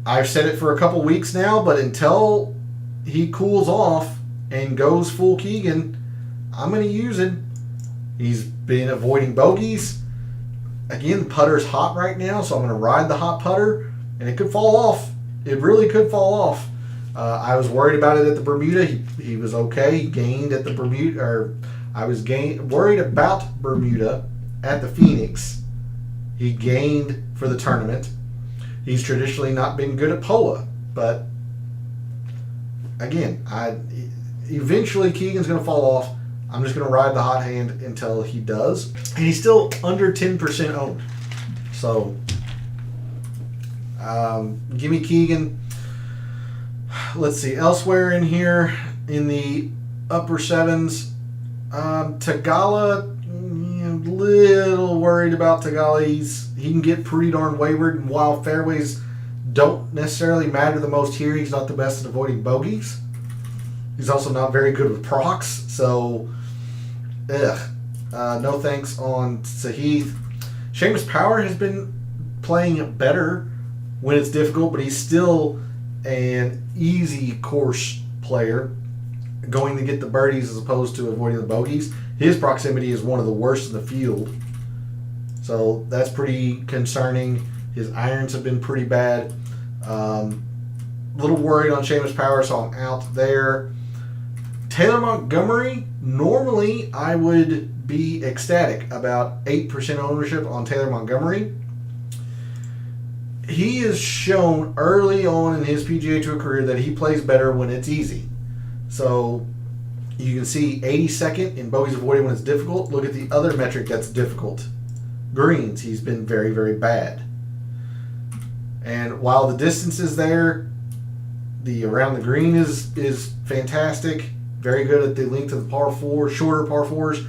I've said it for a couple weeks now, but until he cools off and goes full Keegan, I'm going to use him. He's been avoiding bogeys. Again, the putter's hot right now, so I'm going to ride the hot putter, and it could fall off. It really could fall off. I was worried about it at the Bermuda. He was okay. He gained at the Bermuda, or I was worried about Bermuda at the Phoenix. He gained for the tournament. He's traditionally not been good at POA, but again, eventually Keegan's going to fall off. I'm just going to ride the hot hand until he does. And he's still under 10% owned. So, give me Keegan. Let's see. Elsewhere in here, in the upper 7s, Tagala, a little worried about Tagala. He can get pretty darn wayward, and while fairways don't necessarily matter the most here, he's not the best at avoiding bogeys. He's also not very good with procs, so no thanks on Sahith. Seamus Power has been playing better when it's difficult, but he's still an easy course player, going to get the birdies as opposed to avoiding the bogeys. His proximity is one of the worst in the field, so that's pretty concerning. His irons have been pretty bad. A little worried on Seamus Power, so I'm out there. Taylor Montgomery, normally I would be ecstatic about 8% ownership on Taylor Montgomery. He has shown early on in his PGA Tour career that he plays better when it's easy. So you can see 82nd in bogeys avoided when it's difficult. Look at the other metric that's difficult. Greens, he's been very, very bad. And while the distance is there, the around the green is fantastic. very good at the length of the par 4, shorter par 4s.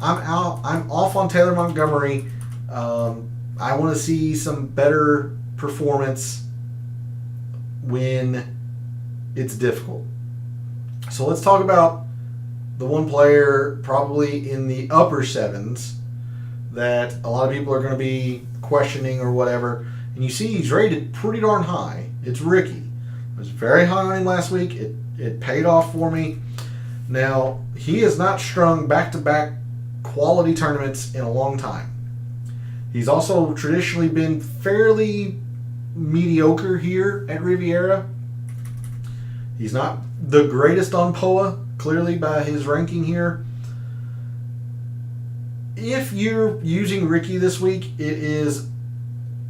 I'm off on Taylor Montgomery. I want to see some better performance when it's difficult. So let's talk about the one player probably in the upper sevens that a lot of people are going to be questioning or whatever. And you see he's rated pretty darn high. It's Ricky. I was very high on him last week. It paid off for me. Now, he has not strung back-to-back quality tournaments in a long time. He's also traditionally been fairly mediocre here at Riviera. He's not the greatest on POA, clearly by his ranking here. If you're using Ricky this week, it is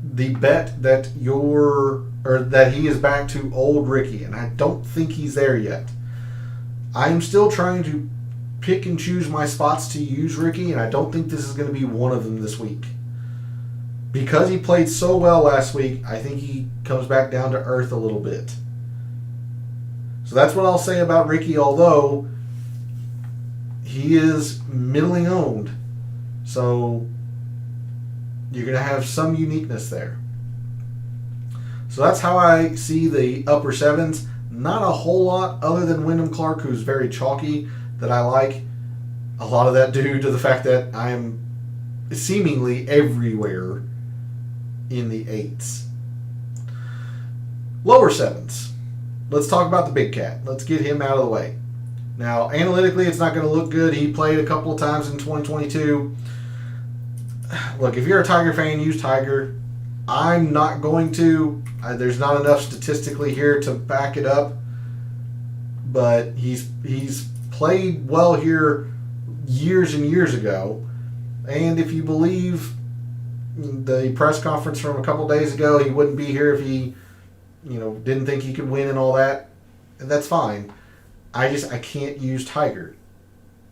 the bet that that he is back to old Ricky, and I don't think he's there yet. I'm still trying to pick and choose my spots to use Ricky, and I don't think this is going to be one of them this week. Because he played so well last week, I think he comes back down to earth a little bit. So that's what I'll say about Ricky, although he is middling owned. So you're going to have some uniqueness there. So that's how I see the upper sevens. Not a whole lot other than Wyndham Clark, who's very chalky, that I like. A lot of that due to the fact that I am seemingly everywhere in the 8s. Lower sevens. Let's talk about the big cat. Let's get him out of the way. Now, analytically, it's not going to look good. He played a couple of times in 2022. Look, if you're a Tiger fan, use Tiger. I'm not going to. There's not enough statistically here to back it up. But he's played well here years and years ago. And if you believe the press conference from a couple days ago, he wouldn't be here if he, didn't think he could win and all that. And that's fine. I can't use Tiger.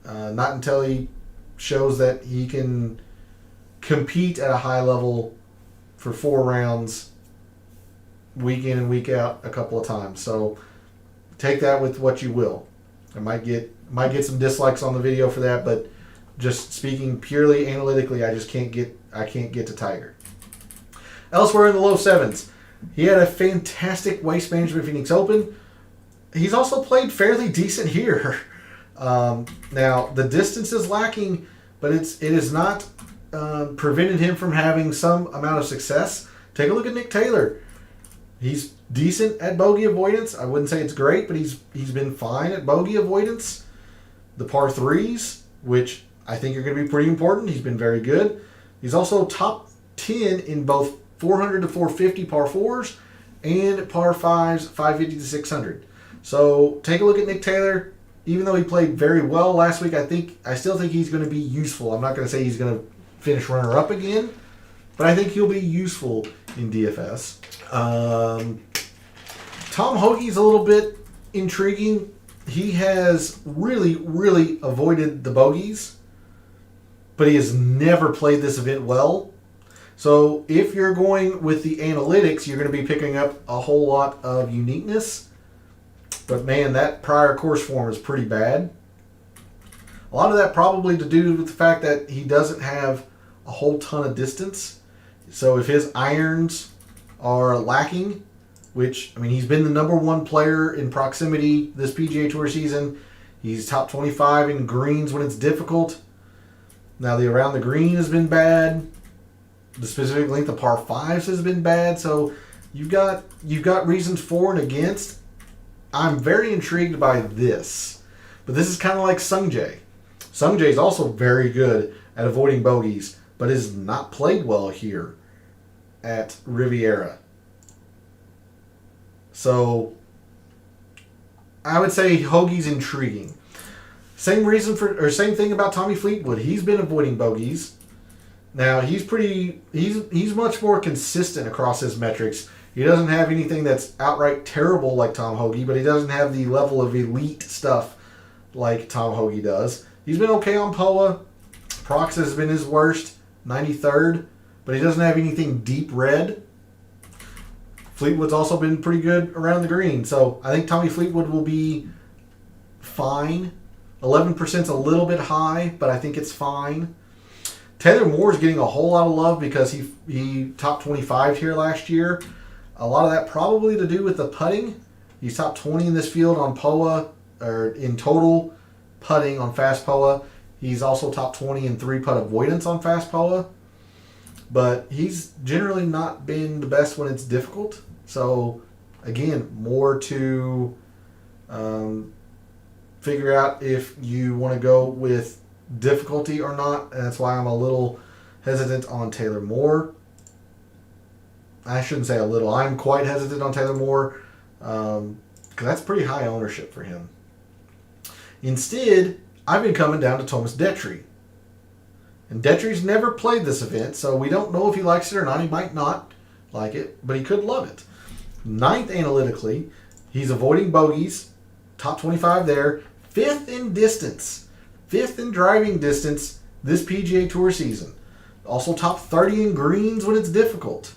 Not until he shows that he can compete at a high level for 4 rounds, week in and week out, a couple of times. So take that with what you will. I might get some dislikes on the video for that, but just speaking purely analytically, I can't get to Tiger. Elsewhere in the low sevens, he had a fantastic Waste Management Phoenix Open. He's also played fairly decent here. Now the distance is lacking, but it has not prevented him from having some amount of success. Take a look at Nick Taylor. He's decent at bogey avoidance. I wouldn't say it's great, but he's been fine at bogey avoidance. The par 3s, which I think are going to be pretty important. He's been very good. He's also top 10 in both 400 to 450 par 4s and par 5s, 550 to 600. So take a look at Nick Taylor. Even though he played very well last week, I still think he's going to be useful. I'm not going to say he's going to finish runner-up again, but I think he'll be useful in DFS. Tom Hoge's a little bit intriguing. He has really, really avoided the bogeys, but he has never played this event well. So if you're going with the analytics, you're going to be picking up a whole lot of uniqueness. But man, that prior course form is pretty bad. A lot of that probably to do with the fact that he doesn't have a whole ton of distance. So if his irons are lacking, which, he's been the number 1 player in proximity this PGA Tour season. He's top 25 in greens when it's difficult. Now the around the green has been bad. The specific length of par 5s has been bad. So you've got reasons for and against. I'm very intrigued by this. But this is kind of like Sung Jae. Sung Jae is also very good at avoiding bogeys, but has not played well here at Riviera. So I would say Hoge's intriguing. Same thing about Tommy Fleetwood. He's been avoiding bogeys. Now he's much more consistent across his metrics. He doesn't have anything that's outright terrible like Tom Hoge, but he doesn't have the level of elite stuff like Tom Hoge does. He's been okay on POA. Prox has been his worst, 93rd, but he doesn't have anything deep red. Fleetwood's also been pretty good around the green. So I think Tommy Fleetwood will be fine. 11% is a little bit high, but I think it's fine. Taylor Moore is getting a whole lot of love because he top 25 here last year. A lot of that probably to do with the putting. He's top 20 in this field on POA, or in total putting on fast POA. He's also top 20 in 3-putt avoidance on fast POA. But he's generally not been the best when it's difficult. So, again, more to figure out if you want to go with difficulty or not. And that's why I'm a little hesitant on Taylor Moore. I shouldn't say a little. I'm quite hesitant on Taylor Moore because that's pretty high ownership for him. Instead, I've been coming down to Thomas Detry. And Detry's never played this event, so we don't know if he likes it or not. He might not like it, but he could love it. 9th analytically. He's avoiding bogeys. Top 25 there. 5th in distance. 5th in driving distance this PGA Tour season. Also top 30 in greens when it's difficult.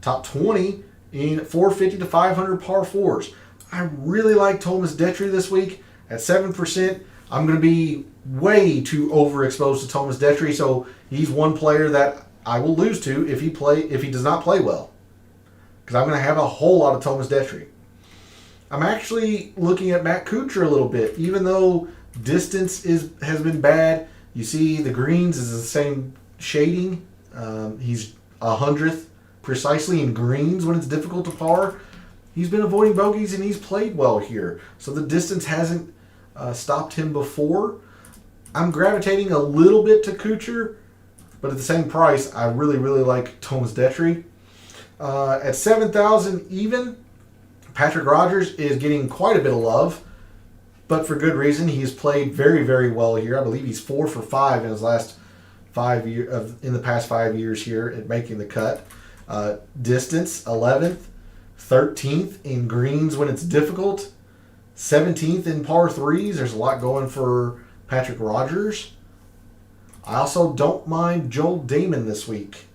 Top 20 in 450 to 500 par 4s. I really like Thomas Detry this week at 7%. I'm going to be way too overexposed to Thomas Detry, so he's one player that I will lose to if he does not play well. Because I'm going to have a whole lot of Thomas Detry. I'm actually looking at Matt Kuchar a little bit, even though distance has been bad. You see the greens is the same shading. He's 100th precisely in greens when it's difficult to par. He's been avoiding bogeys and he's played well here. So the distance hasn't stopped him before. I'm gravitating a little bit to Kuchar, but at the same price, I really, really like Thomas Detry. At 7,000 even, Patrick Rogers is getting quite a bit of love, but for good reason. He's played very, very well here. I believe he's 4 for 5 in his last 5 years, in the past 5 years here at making the cut. Distance 11th, 13th in greens when it's difficult, 17th in par 3s. There's a lot going for Patrick Rogers. I also don't mind Joel Damon this week.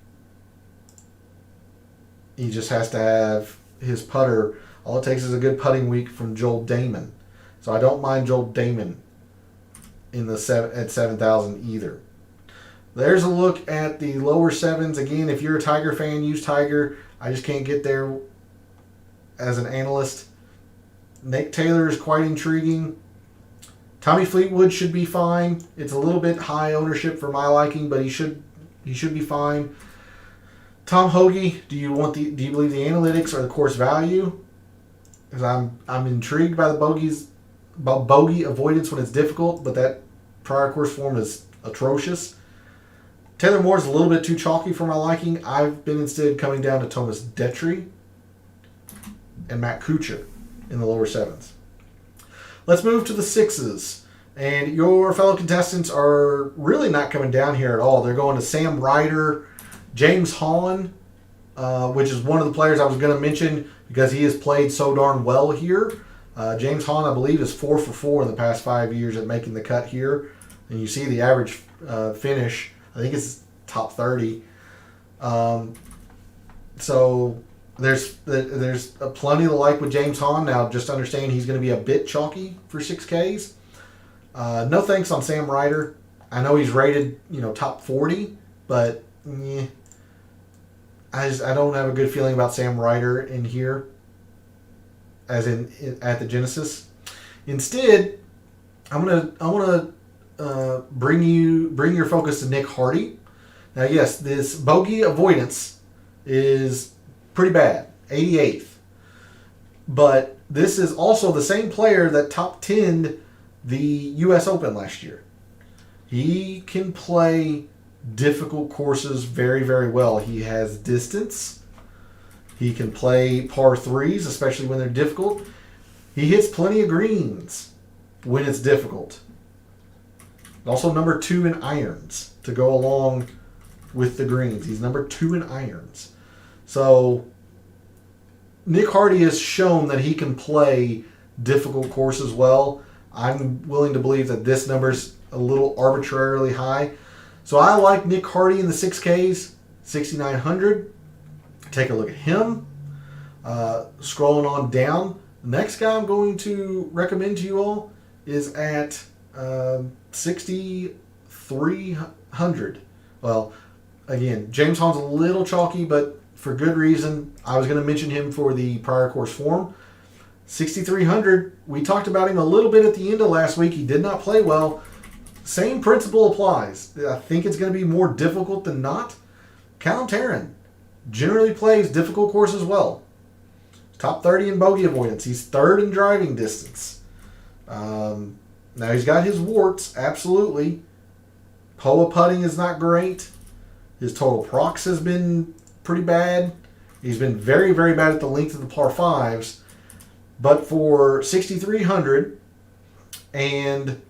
He just has to have his putter. All it takes is a good putting week from Joel Damon. So I don't mind Joel Damon at 7,000 either. There's a look at the lower sevens. Again, if you're a Tiger fan, use Tiger. I just can't get there as an analyst. Nick Taylor is quite intriguing. Tommy Fleetwood should be fine. It's a little bit high ownership for my liking, but he should be fine. Tom Hoagie, do you believe the analytics or the course value? Because I'm intrigued by the bogey avoidance when it's difficult, but that prior course form is atrocious. Taylor Moore is a little bit too chalky for my liking. I've been instead coming down to Thomas Detry and Matt Kuchar in the lower sevens. Let's move to the sixes. And your fellow contestants are really not coming down here at all. They're going to Sam Ryder, James Hahn, which is one of the players I was going to mention because he has played so darn well here. James Hahn, I believe, is 4 for 4 in the past 5 years at making the cut here. And you see the average finish. I think it's top 30. So there's plenty to like with James Hahn. Now, just understand he's going to be a bit chalky for 6Ks. No thanks on Sam Ryder. I know he's rated, top 40, but I don't have a good feeling about Sam Ryder in here, as in at the Genesis. Instead, I want to bring your focus to Nick Hardy. Now, yes, this bogey avoidance is pretty bad, 88th. But this is also the same player that top 10'd the U.S. Open last year. He can play difficult courses very, very well. He has distance. He can play par 3s, especially when they're difficult. He hits plenty of greens when it's difficult. Also number 2 in irons to go along with the greens. He's number 2 in irons. So Nick Hardy has shown that he can play difficult courses well. I'm willing to believe that this number's a little arbitrarily high. So I like Nick Hardy in the 6Ks, 6,900. Take a look at him. Scrolling on down. The next guy I'm going to recommend to you all is at 6,300. Well, again, James Hahn's a little chalky, but for good reason. I was going to mention him for the prior course form. 6,300. We talked about him a little bit at the end of last week. He did not play well. Same principle applies. I think it's going to be more difficult than not. Callum Tarrant generally plays difficult courses well. Top 30 in bogey avoidance. He's third in driving distance. Now he's got his warts, absolutely. POA putting is not great. His total procs has been pretty bad. He's been very, very bad at the length of the par 5s. But for 6,300 and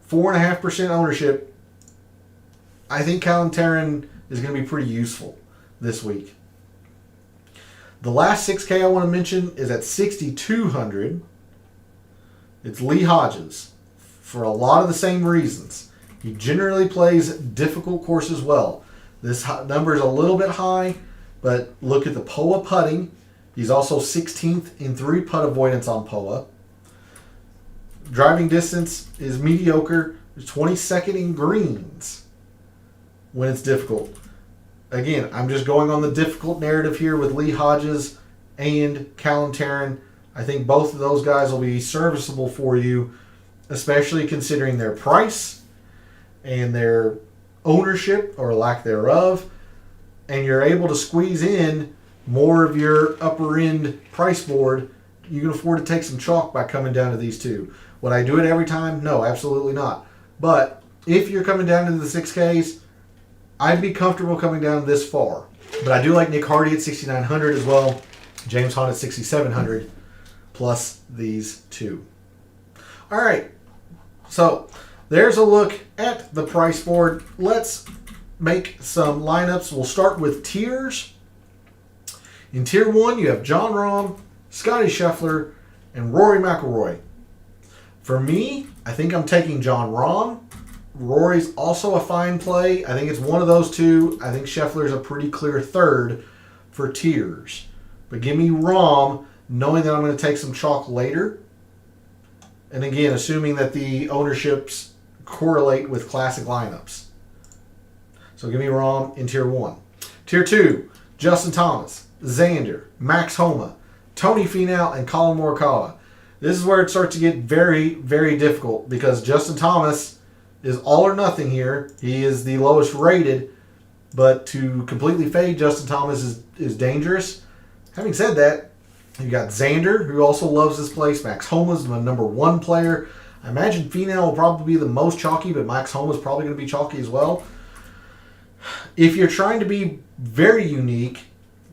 4.5% ownership, I think Callum Tarrant is going to be pretty useful this week. The last 6K I want to mention is at 6,200. It's Lee Hodges for a lot of the same reasons. He generally plays difficult courses well. This number is a little bit high, but look at the POA putting. He's also 16th in 3-putt avoidance on POA. Driving distance is mediocre. He's 22nd in greens when it's difficult. Again, I'm just going on the difficult narrative here with Lee Hodges and Callum Tarrant. I think both of those guys will be serviceable for you, especially considering their price and their ownership or lack thereof. And you're able to squeeze in more of your upper end price board. You can afford to take some chalk by coming down to these two. Would I do it every time? No, absolutely not. But if you're coming down to the 6Ks, I'd be comfortable coming down this far. But I do like Nick Hardy at 6,900 as well. James Hahn at 6,700 plus these two. All right. So there's a look at the price board. Let's make some lineups. We'll start with tiers. In tier 1, you have Jon Rahm, Scottie Scheffler, and Rory McIlroy. For me, I think I'm taking Jon Rahm. Rory's also a fine play. I think it's one of those two. I think Scheffler's a pretty clear third for tiers. But give me Rahm, knowing that I'm going to take some chalk later. And again, assuming that the ownerships correlate with classic lineups. So give me Rahm in tier 1. Tier 2, Justin Thomas, Xander, Max Homa, Tony Finau, and Collin Morikawa. This is where it starts to get very, very difficult because Justin Thomas is all or nothing here. He is the lowest rated, but to completely fade Justin Thomas is dangerous. Having said that, you've got Xander, who also loves this place. Max Homa's the number 1 player. I imagine Finau will probably be the most chalky, but Max Homa's probably going to be chalky as well. If you're trying to be very unique,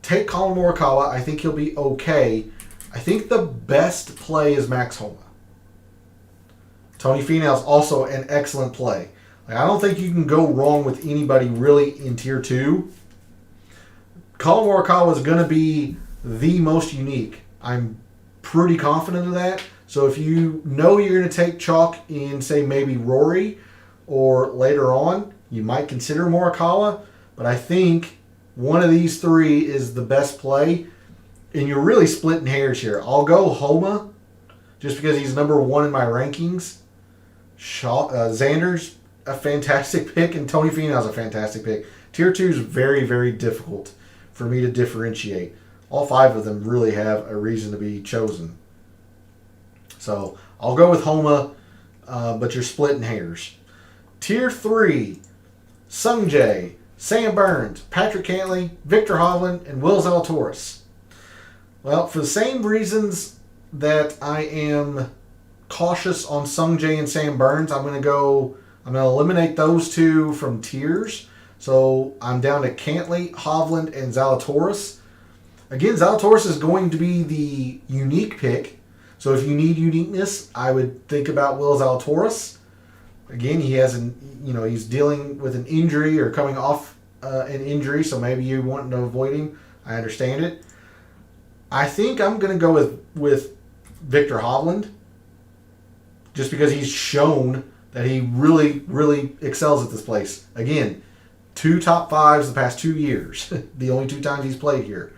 take Collin Morikawa. I think he'll be okay. I think the best play is Max Homa. Tony Finau is also an excellent play. I don't think you can go wrong with anybody really in tier 2. Collin Morikawa is going to be the most unique. I'm pretty confident of that. So if you know you're going to take chalk in, say, maybe Rory or later on, you might consider Morikawa. But I think one of these three is the best play. And you're really splitting hairs here. I'll go Homa just because he's number 1 in my rankings. Xander's a fantastic pick, and Tony Finau's a fantastic pick. Tier 2 is very, very difficult for me to differentiate. All 5 of them really have a reason to be chosen. So I'll go with Homa, but you're splitting hairs. Tier 3, Sung Jae, Sam Burns, Patrick Cantlay, Victor Hovland, and Will Zalatoris. Well, for the same reasons that I am cautious on Sung Jae and Sam Burns, I'm going to eliminate those two from tiers. So I'm down to Cantlay, Hovland, and Zalatoris. Again, Zalatoris is going to be the unique pick. So if you need uniqueness, I would think about Will Zalatoris. Again, he's dealing with an injury or coming off an injury, so maybe you want to avoid him. I understand it. I think I'm going to go with Victor Hovland, just because he's shown that he really, really excels at this place. Again, 2 top 5s the past 2 years, the only 2 times he's played here.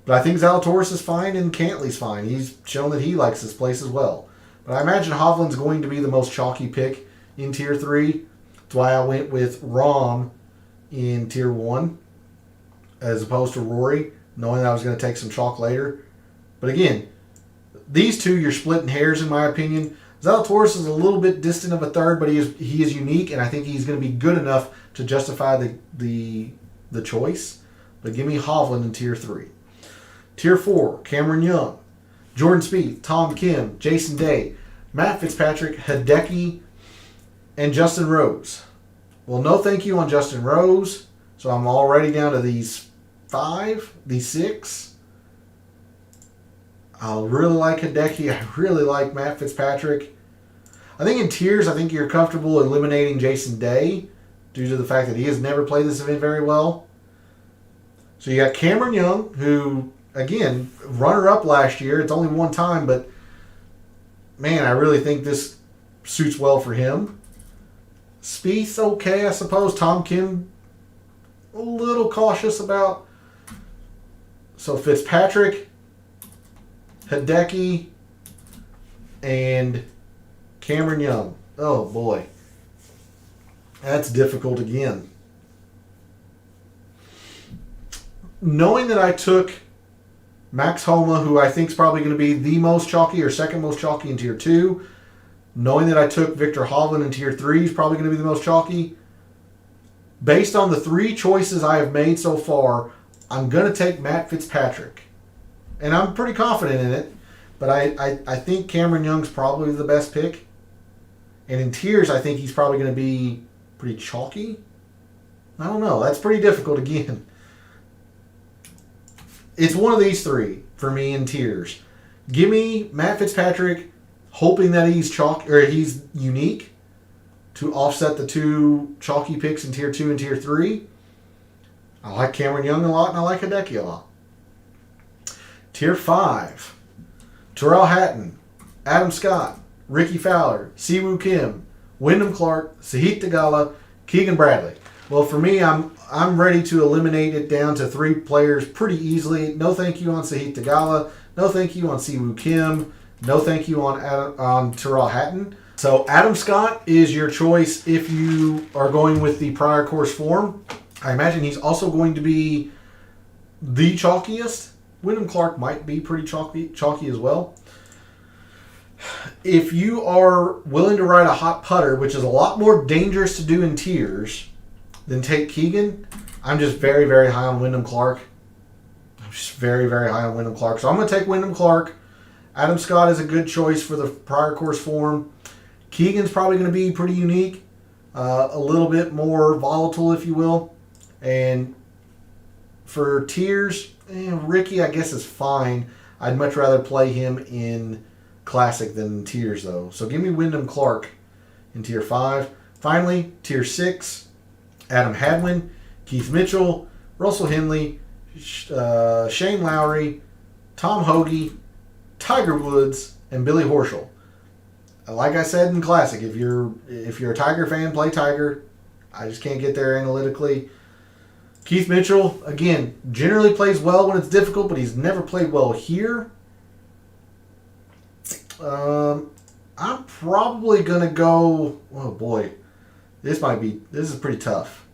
But I think Zalatoris is fine and Cantlay's fine. He's shown that he likes this place as well. But I imagine Hovland's going to be the most chalky pick in Tier 3. That's why I went with Rahm in Tier 1 as opposed to Rory, knowing that I was going to take some chalk later. But again, these two, you're splitting hairs in my opinion. Zalatoris is a little bit distant of a third, but he is unique, and I think he's going to be good enough to justify the choice. But give me Hovland in Tier 3. Tier 4, Cameron Young, Jordan Spieth, Tom Kim, Jason Day, Matt Fitzpatrick, Hideki, and Justin Rose. Well, no thank you on Justin Rose, so I'm already down to these 6. I really like Hideki. I really like Matt Fitzpatrick. I think in tiers, I think you're comfortable eliminating Jason Day due to the fact that he has never played this event very well. So you got Cameron Young, who, again, runner-up last year. It's only one time, but, man, I really think this suits well for him. Spieth's okay, I suppose. Tom Kim, a little cautious about. So Fitzpatrick, Hideki, and Cameron Young. Oh, boy. That's difficult again. Knowing that I took Max Homa, who I think is probably going to be the most chalky or second most chalky in Tier 2, knowing that I took Victor Hovland in Tier 3 is probably going to be the most chalky, based on the 3 choices I have made so far, I'm going to take Matt Fitzpatrick. And I'm pretty confident in it, but I think Cameron Young's probably the best pick. And in tiers, I think he's probably going to be pretty chalky. I don't know. That's pretty difficult again. It's one of these 3 for me in tiers. Give me Matt Fitzpatrick, hoping that he's he's unique to offset the 2 chalky picks in Tier 2 and Tier 3. I like Cameron Young a lot, and I like Hideki a lot. Tier 5, Terrell Hatton, Adam Scott, Ricky Fowler, Siwoo Kim, Wyndham Clark, Sahith Theegala, Keegan Bradley. Well, for me, I'm ready to eliminate it down to 3 players pretty easily. No thank you on Sahith Theegala. No thank you on Siwoo Kim. No thank you on Terrell Hatton. So Adam Scott is your choice if you are going with the prior course form. I imagine he's also going to be the chalkiest. Wyndham Clark might be pretty chalky as well. If you are willing to ride a hot putter, which is a lot more dangerous to do in tiers than take Keegan, I'm just very, very high on Wyndham Clark. I'm just very, very high on Wyndham Clark. So I'm going to take Wyndham Clark. Adam Scott is a good choice for the prior course form. Keegan's probably going to be pretty unique, a little bit more volatile, if you will. And for tiers, Ricky, I guess, is fine. I'd much rather play him in Classic than in tiers, though. So give me Wyndham Clark in Tier 5. Finally, Tier 6, Adam Hadwin, Keith Mitchell, Russell Henley, Shane Lowry, Tom Hoge, Tiger Woods, and Billy Horschel. Like I said in Classic, if you're a Tiger fan, play Tiger. I just can't get there analytically. Keith Mitchell, again, generally plays well when it's difficult, but he's never played well here. I'm probably going to go... Oh, boy. This is pretty tough.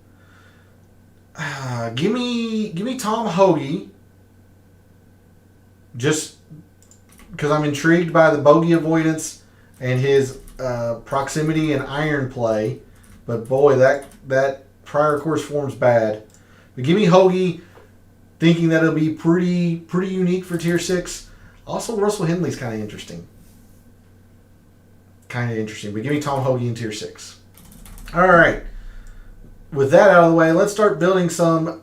Give me Tom Hoge. Just because I'm intrigued by the bogey avoidance and his proximity and iron play. But, boy, that prior course form's bad. But give me Hoge, thinking that it'll be pretty unique for Tier 6. Also, Russell Henley's kind of interesting. But give me Tom Hoge in Tier 6. All right. With that out of the way, let's start building some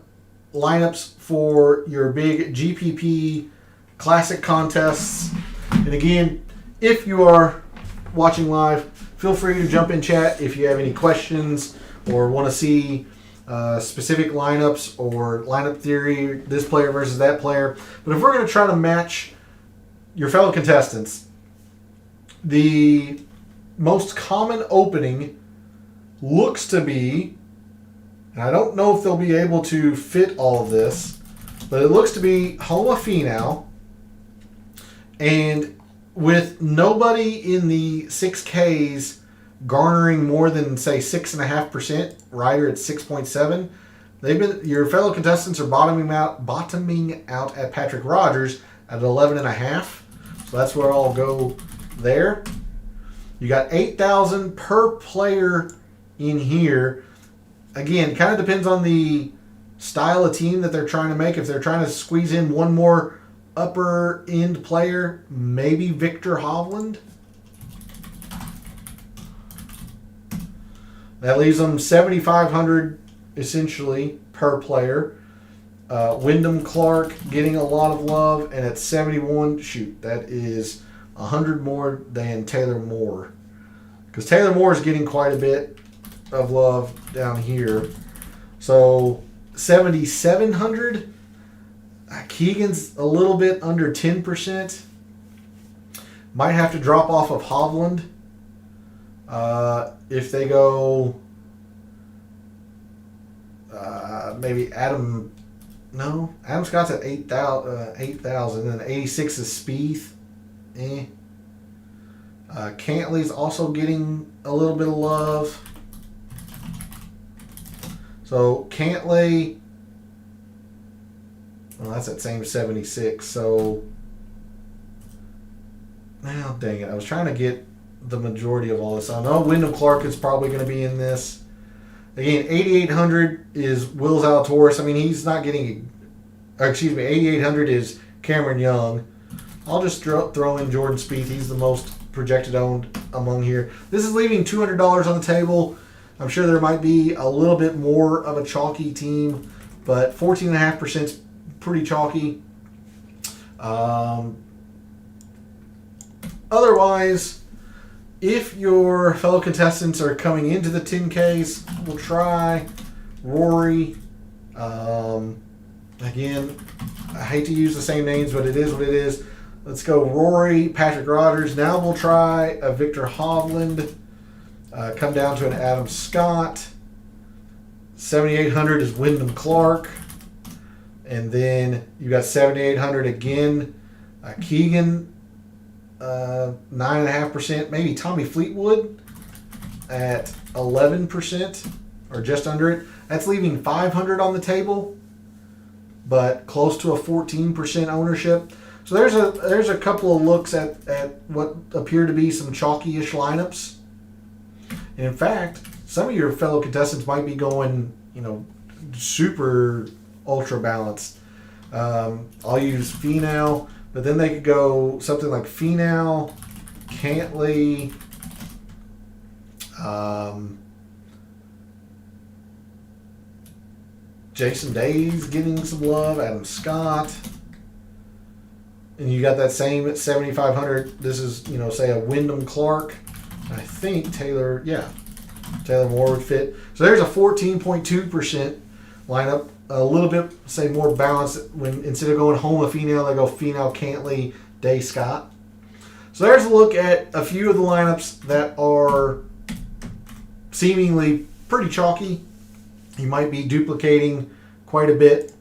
lineups for your big GPP Classic contests. And again, if you are watching live, feel free to jump in chat if you have any questions or want to see specific lineups or lineup theory, this player versus that player. But if we're going to try to match your fellow contestants, the most common opening looks to be, and I don't know if they'll be able to fit all of this, but it looks to be Homa Finau and with nobody in the 6Ks garnering more than, say, 6.5%, Ryder at 6.7, your fellow contestants are bottoming out at Patrick Rogers at 11.5. So that's where I'll go there. You got 8,000 per player in here. Again, kind of depends on the style of team that they're trying to make. If they're trying to squeeze in one more upper end player, maybe Victor Hovland. That leaves them 7,500 essentially per player. Wyndham Clark getting a lot of love, and at 71, shoot, that is 100 more than Taylor Moore. Because Taylor Moore is getting quite a bit of love down here. So 7,700. Keegan's a little bit under 10%. Might have to drop off of Hovland. If they go maybe Adam Scott's at 8,000 and 86 is Spieth. Cantley's also getting a little bit of love. So Cantley, well, that's that same 76. So now, dang it, I was trying to get the majority of all this. I know Wyndham Clark is probably going to be in this. Again, 8,800 is Will Zalatoris. I mean, he's not getting, 8,800 is Cameron Young. I'll just throw in Jordan Spieth. He's the most projected owned among here. This is leaving $200 on the table. I'm sure there might be a little bit more of a chalky team, but 14.5% is pretty chalky. Otherwise, if your fellow contestants are coming into the 10Ks, we'll try Rory. Again, I hate to use the same names, but it is what it is. Let's go Rory, Patrick Rogers. Now we'll try a Victor Hovland. Come down to an Adam Scott. 7,800 is Wyndham Clark. And then you got 7,800 again. Keegan. 9.5%, maybe Tommy Fleetwood at 11% or just under it. That's leaving 500 on the table, but close to a 14% ownership. So there's a couple of looks at what appear to be some chalky-ish lineups. And in fact, some of your fellow contestants might be going, super ultra balanced. I'll use Finau. But then they could go something like Finau, Cantley, Jason Day's getting some love, Adam Scott. And you got that same at 7,500. This is, say a Wyndham Clark. I think Taylor Moore would fit. So there's a 14.2% lineup. A little bit, say, more balanced. When instead of going home a Finau, they go Finau, Cantley, Day, Scott. So there's a look at a few of the lineups that are seemingly pretty chalky. You might be duplicating quite a bit.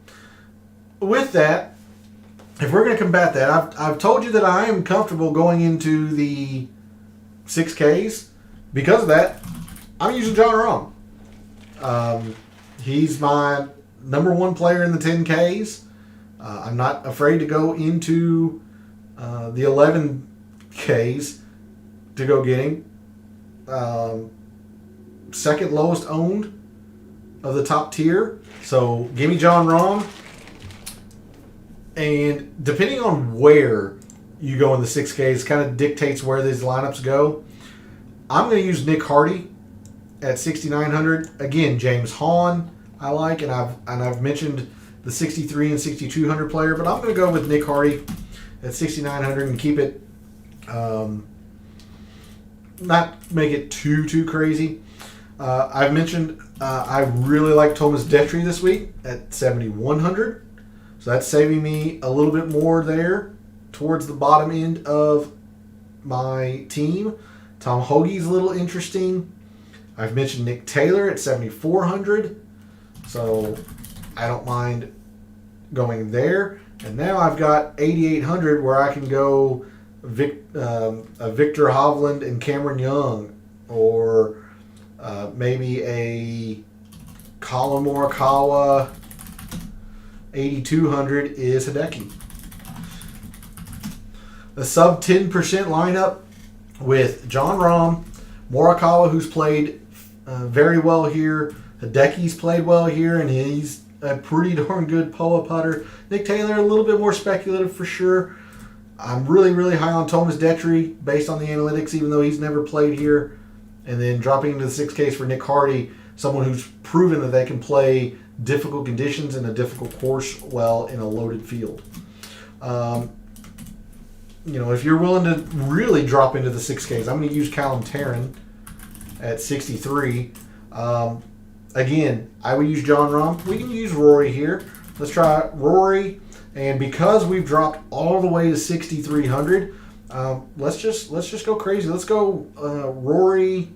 With that, if we're going to combat that, I've told you that I am comfortable going into the 6Ks. Because of that, I'm using John Rahm. He's my number one player in the 10Ks. I'm not afraid to go into the 11Ks to go get him. Second lowest owned of the top tier. So give me John Rahm. And depending on where you go in the 6Ks, kind of dictates where these lineups go. I'm going to use Nick Hardy at 6,900. Again, James Hahn I like, and I've mentioned the 63 and 6,200 player, but I'm going to go with Nick Hardy at 6,900 and keep it, not make it too crazy. I've mentioned I really like Thomas Detry this week at 7,100, so that's saving me a little bit more there towards the bottom end of my team. Tom Hoagie's a little interesting. I've mentioned Nick Taylor at 7,400. So I don't mind going there. And now I've got 8,800 where I can go a Victor Hovland and Cameron Young, or maybe a Colin Morikawa 8,200 is Hideki. A sub 10% lineup with Jon Rahm, Morikawa, who's played very well here. Hideki's played well here, and he's a pretty darn good POA putter. Nick Taylor, a little bit more speculative for sure. I'm really, really high on Thomas Detry based on the analytics, even though he's never played here. And then dropping into the 6Ks for Nick Hardy, someone who's proven that they can play difficult conditions in a difficult course well in a loaded field. If you're willing to really drop into the 6Ks, I'm going to use Callum Tarren at 63. Again, I would use Jon Rahm. We can use Rory here. Let's try Rory. And because we've dropped all the way to 6,300, let's just go crazy. Let's go Rory.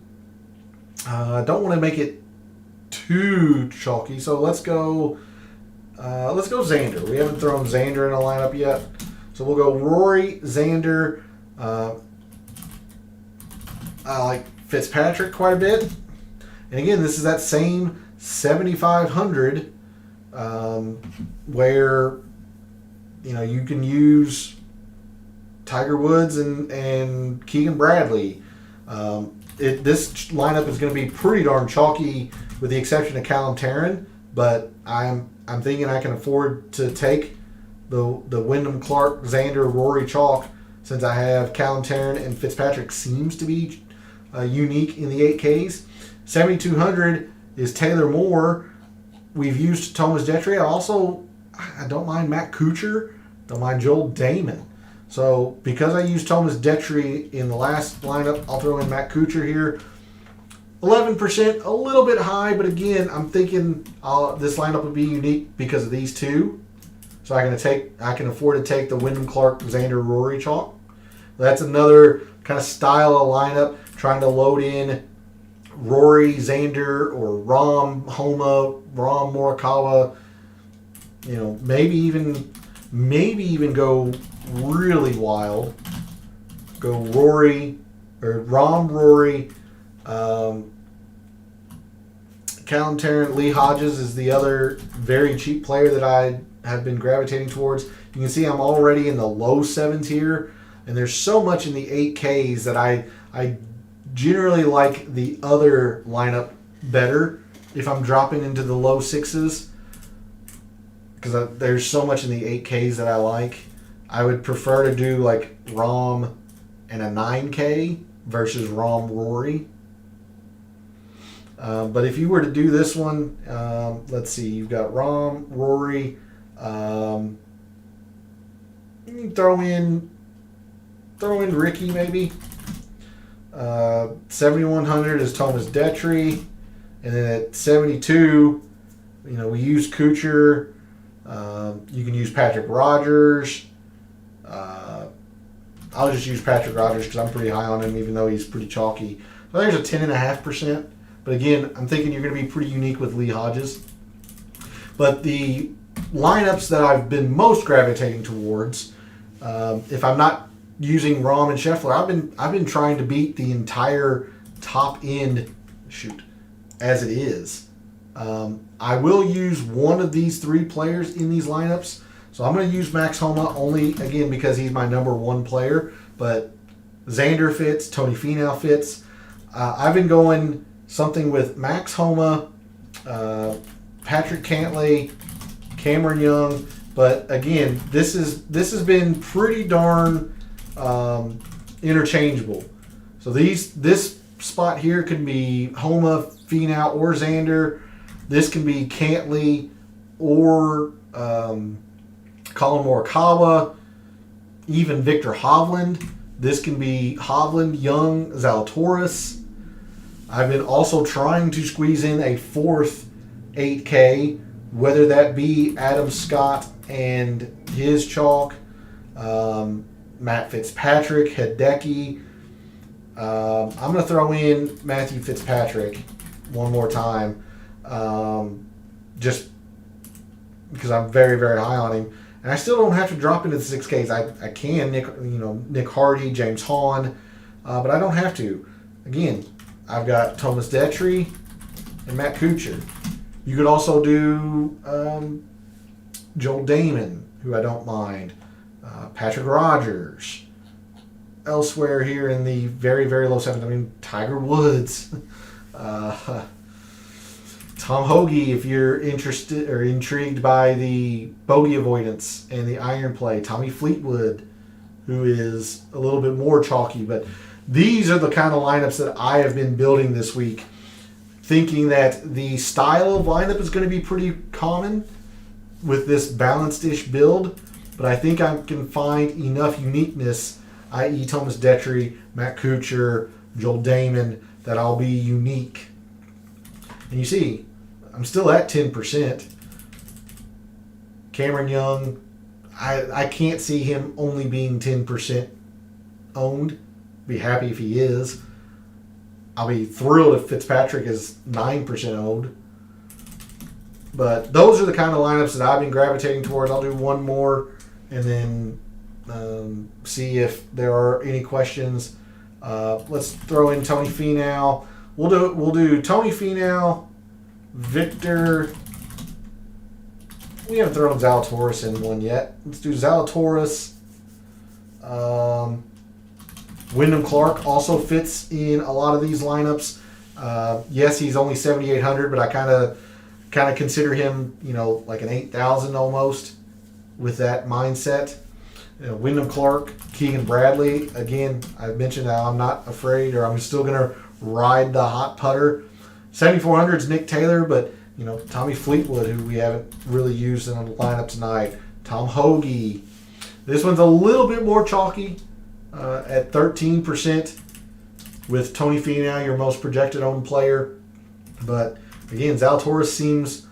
I don't want to make it too chalky, so let's go Xander. We haven't thrown Xander in a lineup yet, so we'll go Rory, Xander. I like Fitzpatrick quite a bit, and again, this is that same 7,500 where you can use Tiger Woods and Keegan Bradley. This lineup is going to be pretty darn chalky, with the exception of Callum Tarren. But I'm thinking I can afford to take the Wyndham Clark, Xander, Rory chalk, since I have Callum Tarren and Fitzpatrick seems to be unique in the 8Ks. 7,200 is Taylor Moore. We've used Thomas Detry. I don't mind Matt Kuchar. Don't mind Joel Damon. So because I used Thomas Detry in the last lineup, I'll throw in Matt Kuchar here. 11%, a little bit high, but again, I'm thinking this lineup would be unique because of these two. So I can afford to take the Wyndham Clark, Xander, Rory chalk. That's another kind of style of lineup, trying to load in Rory, Xander, or Rahm, Homa, Rahm, Morikawa. Maybe even go really wild. Go Rory, or Rahm, Rory. Callum Tarrant, Lee Hodges is the other very cheap player that I have been gravitating towards. You can see I'm already in the low sevens here, and there's so much in the 8Ks that I generally like the other lineup better if I'm dropping into the low sixes, because there's so much in the 8Ks that I like. I would prefer to do like Rahm and a 9K versus Rahm Rory. But if you were to do this one, let's see, you've got Rahm, Rory. You can throw in Ricky maybe. 7,100 is Thomas Detry, and then at 72, we use Kuchar. You can use Patrick Rogers. I'll just use Patrick Rogers because I'm pretty high on him, even though he's pretty chalky. So there's a 10.5%. But again, I'm thinking you're going to be pretty unique with Lee Hodges. But the lineups that I've been most gravitating towards, if I'm not using Rahm and Scheffler, I've been trying to beat the entire top end as it is. I will use one of these three players in these lineups. So I'm going to use Max Homa only, again, because he's my number one player. But Xander fits, Tony Finau fits. I've been going something with Max Homa, Patrick Cantlay, Cameron Young. But again, this has been pretty darn interchangeable. So this spot here can be Homa, Finau, or Xander. This can be Cantlay or Colin Morikawa, even Victor Hovland. This can be Hovland, Young, Zalatoris. I've been also trying to squeeze in a fourth 8K, whether that be Adam Scott and his chalk, Matt Fitzpatrick, Hideki. I'm going to throw in Matthew Fitzpatrick one more time, just because I'm very, very high on him. And I still don't have to drop into the 6Ks. I can, Nick Hardy, James Hahn, but I don't have to. Again, I've got Thomas Detry and Matt Kuchar. You could also do Joel Damon, who I don't mind, Patrick Rogers. Elsewhere here in the very, very low sevens, I mean, Tiger Woods, Tom Hoge, if you're interested or intrigued by the bogey avoidance and the iron play, Tommy Fleetwood, who is a little bit more chalky, but these are the kind of lineups that I have been building this week, thinking that the style of lineup is going to be pretty common with this balanced-ish build, but I think I can find enough uniqueness, i.e. Thomas Detry, Matt Kuchar, Joel Damon, that I'll be unique. And you see, I'm still at 10%. Cameron Young, I can't see him only being 10% owned. Be happy if he is. I'll be thrilled if Fitzpatrick is 9% owned. But those are the kind of lineups that I've been gravitating towards. I'll do one more and then see if there are any questions. Let's throw in Tony Finau. We'll do Tony Finau, Victor. We haven't thrown Zalatoris in one yet. Let's do Zalatoris. Wyndham Clark also fits in a lot of these lineups. Yes, he's only 7,800, but I kind of consider him, like an 8,000 almost with that mindset. Wyndham Clark, Keegan Bradley. Again, I've mentioned how I'm not afraid, or I'm still going to ride the hot putter. 7,400 is Nick Taylor, but Tommy Fleetwood, who we haven't really used in the lineup tonight. Tom Hoge. This one's a little bit more chalky at 13% with Tony Finau, your most projected owned player. But again, Zalatoris seems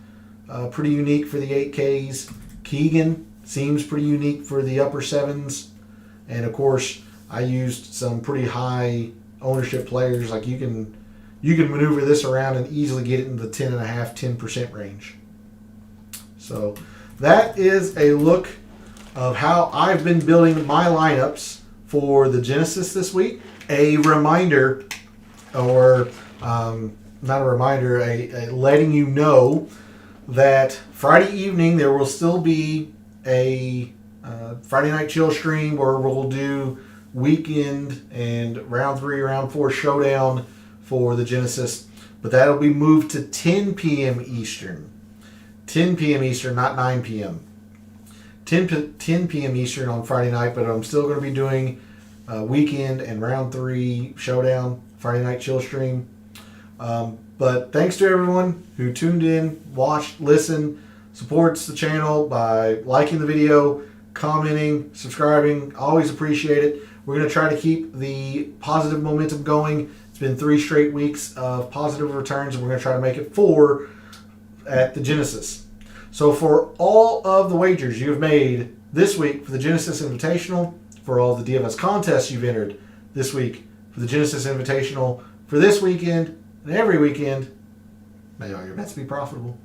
pretty unique for the 8Ks. Keegan seems pretty unique for the upper sevens. And of course, I used some pretty high ownership players. Like you can maneuver this around and easily get it in the 10.5-10% range. So that is a look of how I've been building my lineups for the Genesis this week. A reminder, or not a reminder, a letting you know that Friday evening there will still be a Friday night chill stream where we'll do weekend and round 3, round 4 showdown for the Genesis, but that'll be moved to 10 p.m. Eastern. 10 p.m. Eastern, not 9 p.m. 10 p.m. Eastern on Friday night, but I'm still going to be doing weekend and round 3 showdown, Friday night chill stream. But thanks to everyone who tuned in, watched, listened, supports the channel by liking the video, commenting, subscribing. Always appreciate it. We're going to try to keep the positive momentum going. It's been 3 straight weeks of positive returns, and we're going to try to make it 4 at the Genesis. So for all of the wagers you've made this week for the Genesis Invitational, for all the DFS contests you've entered this week for the Genesis Invitational, for this weekend and every weekend, may all your bets be profitable.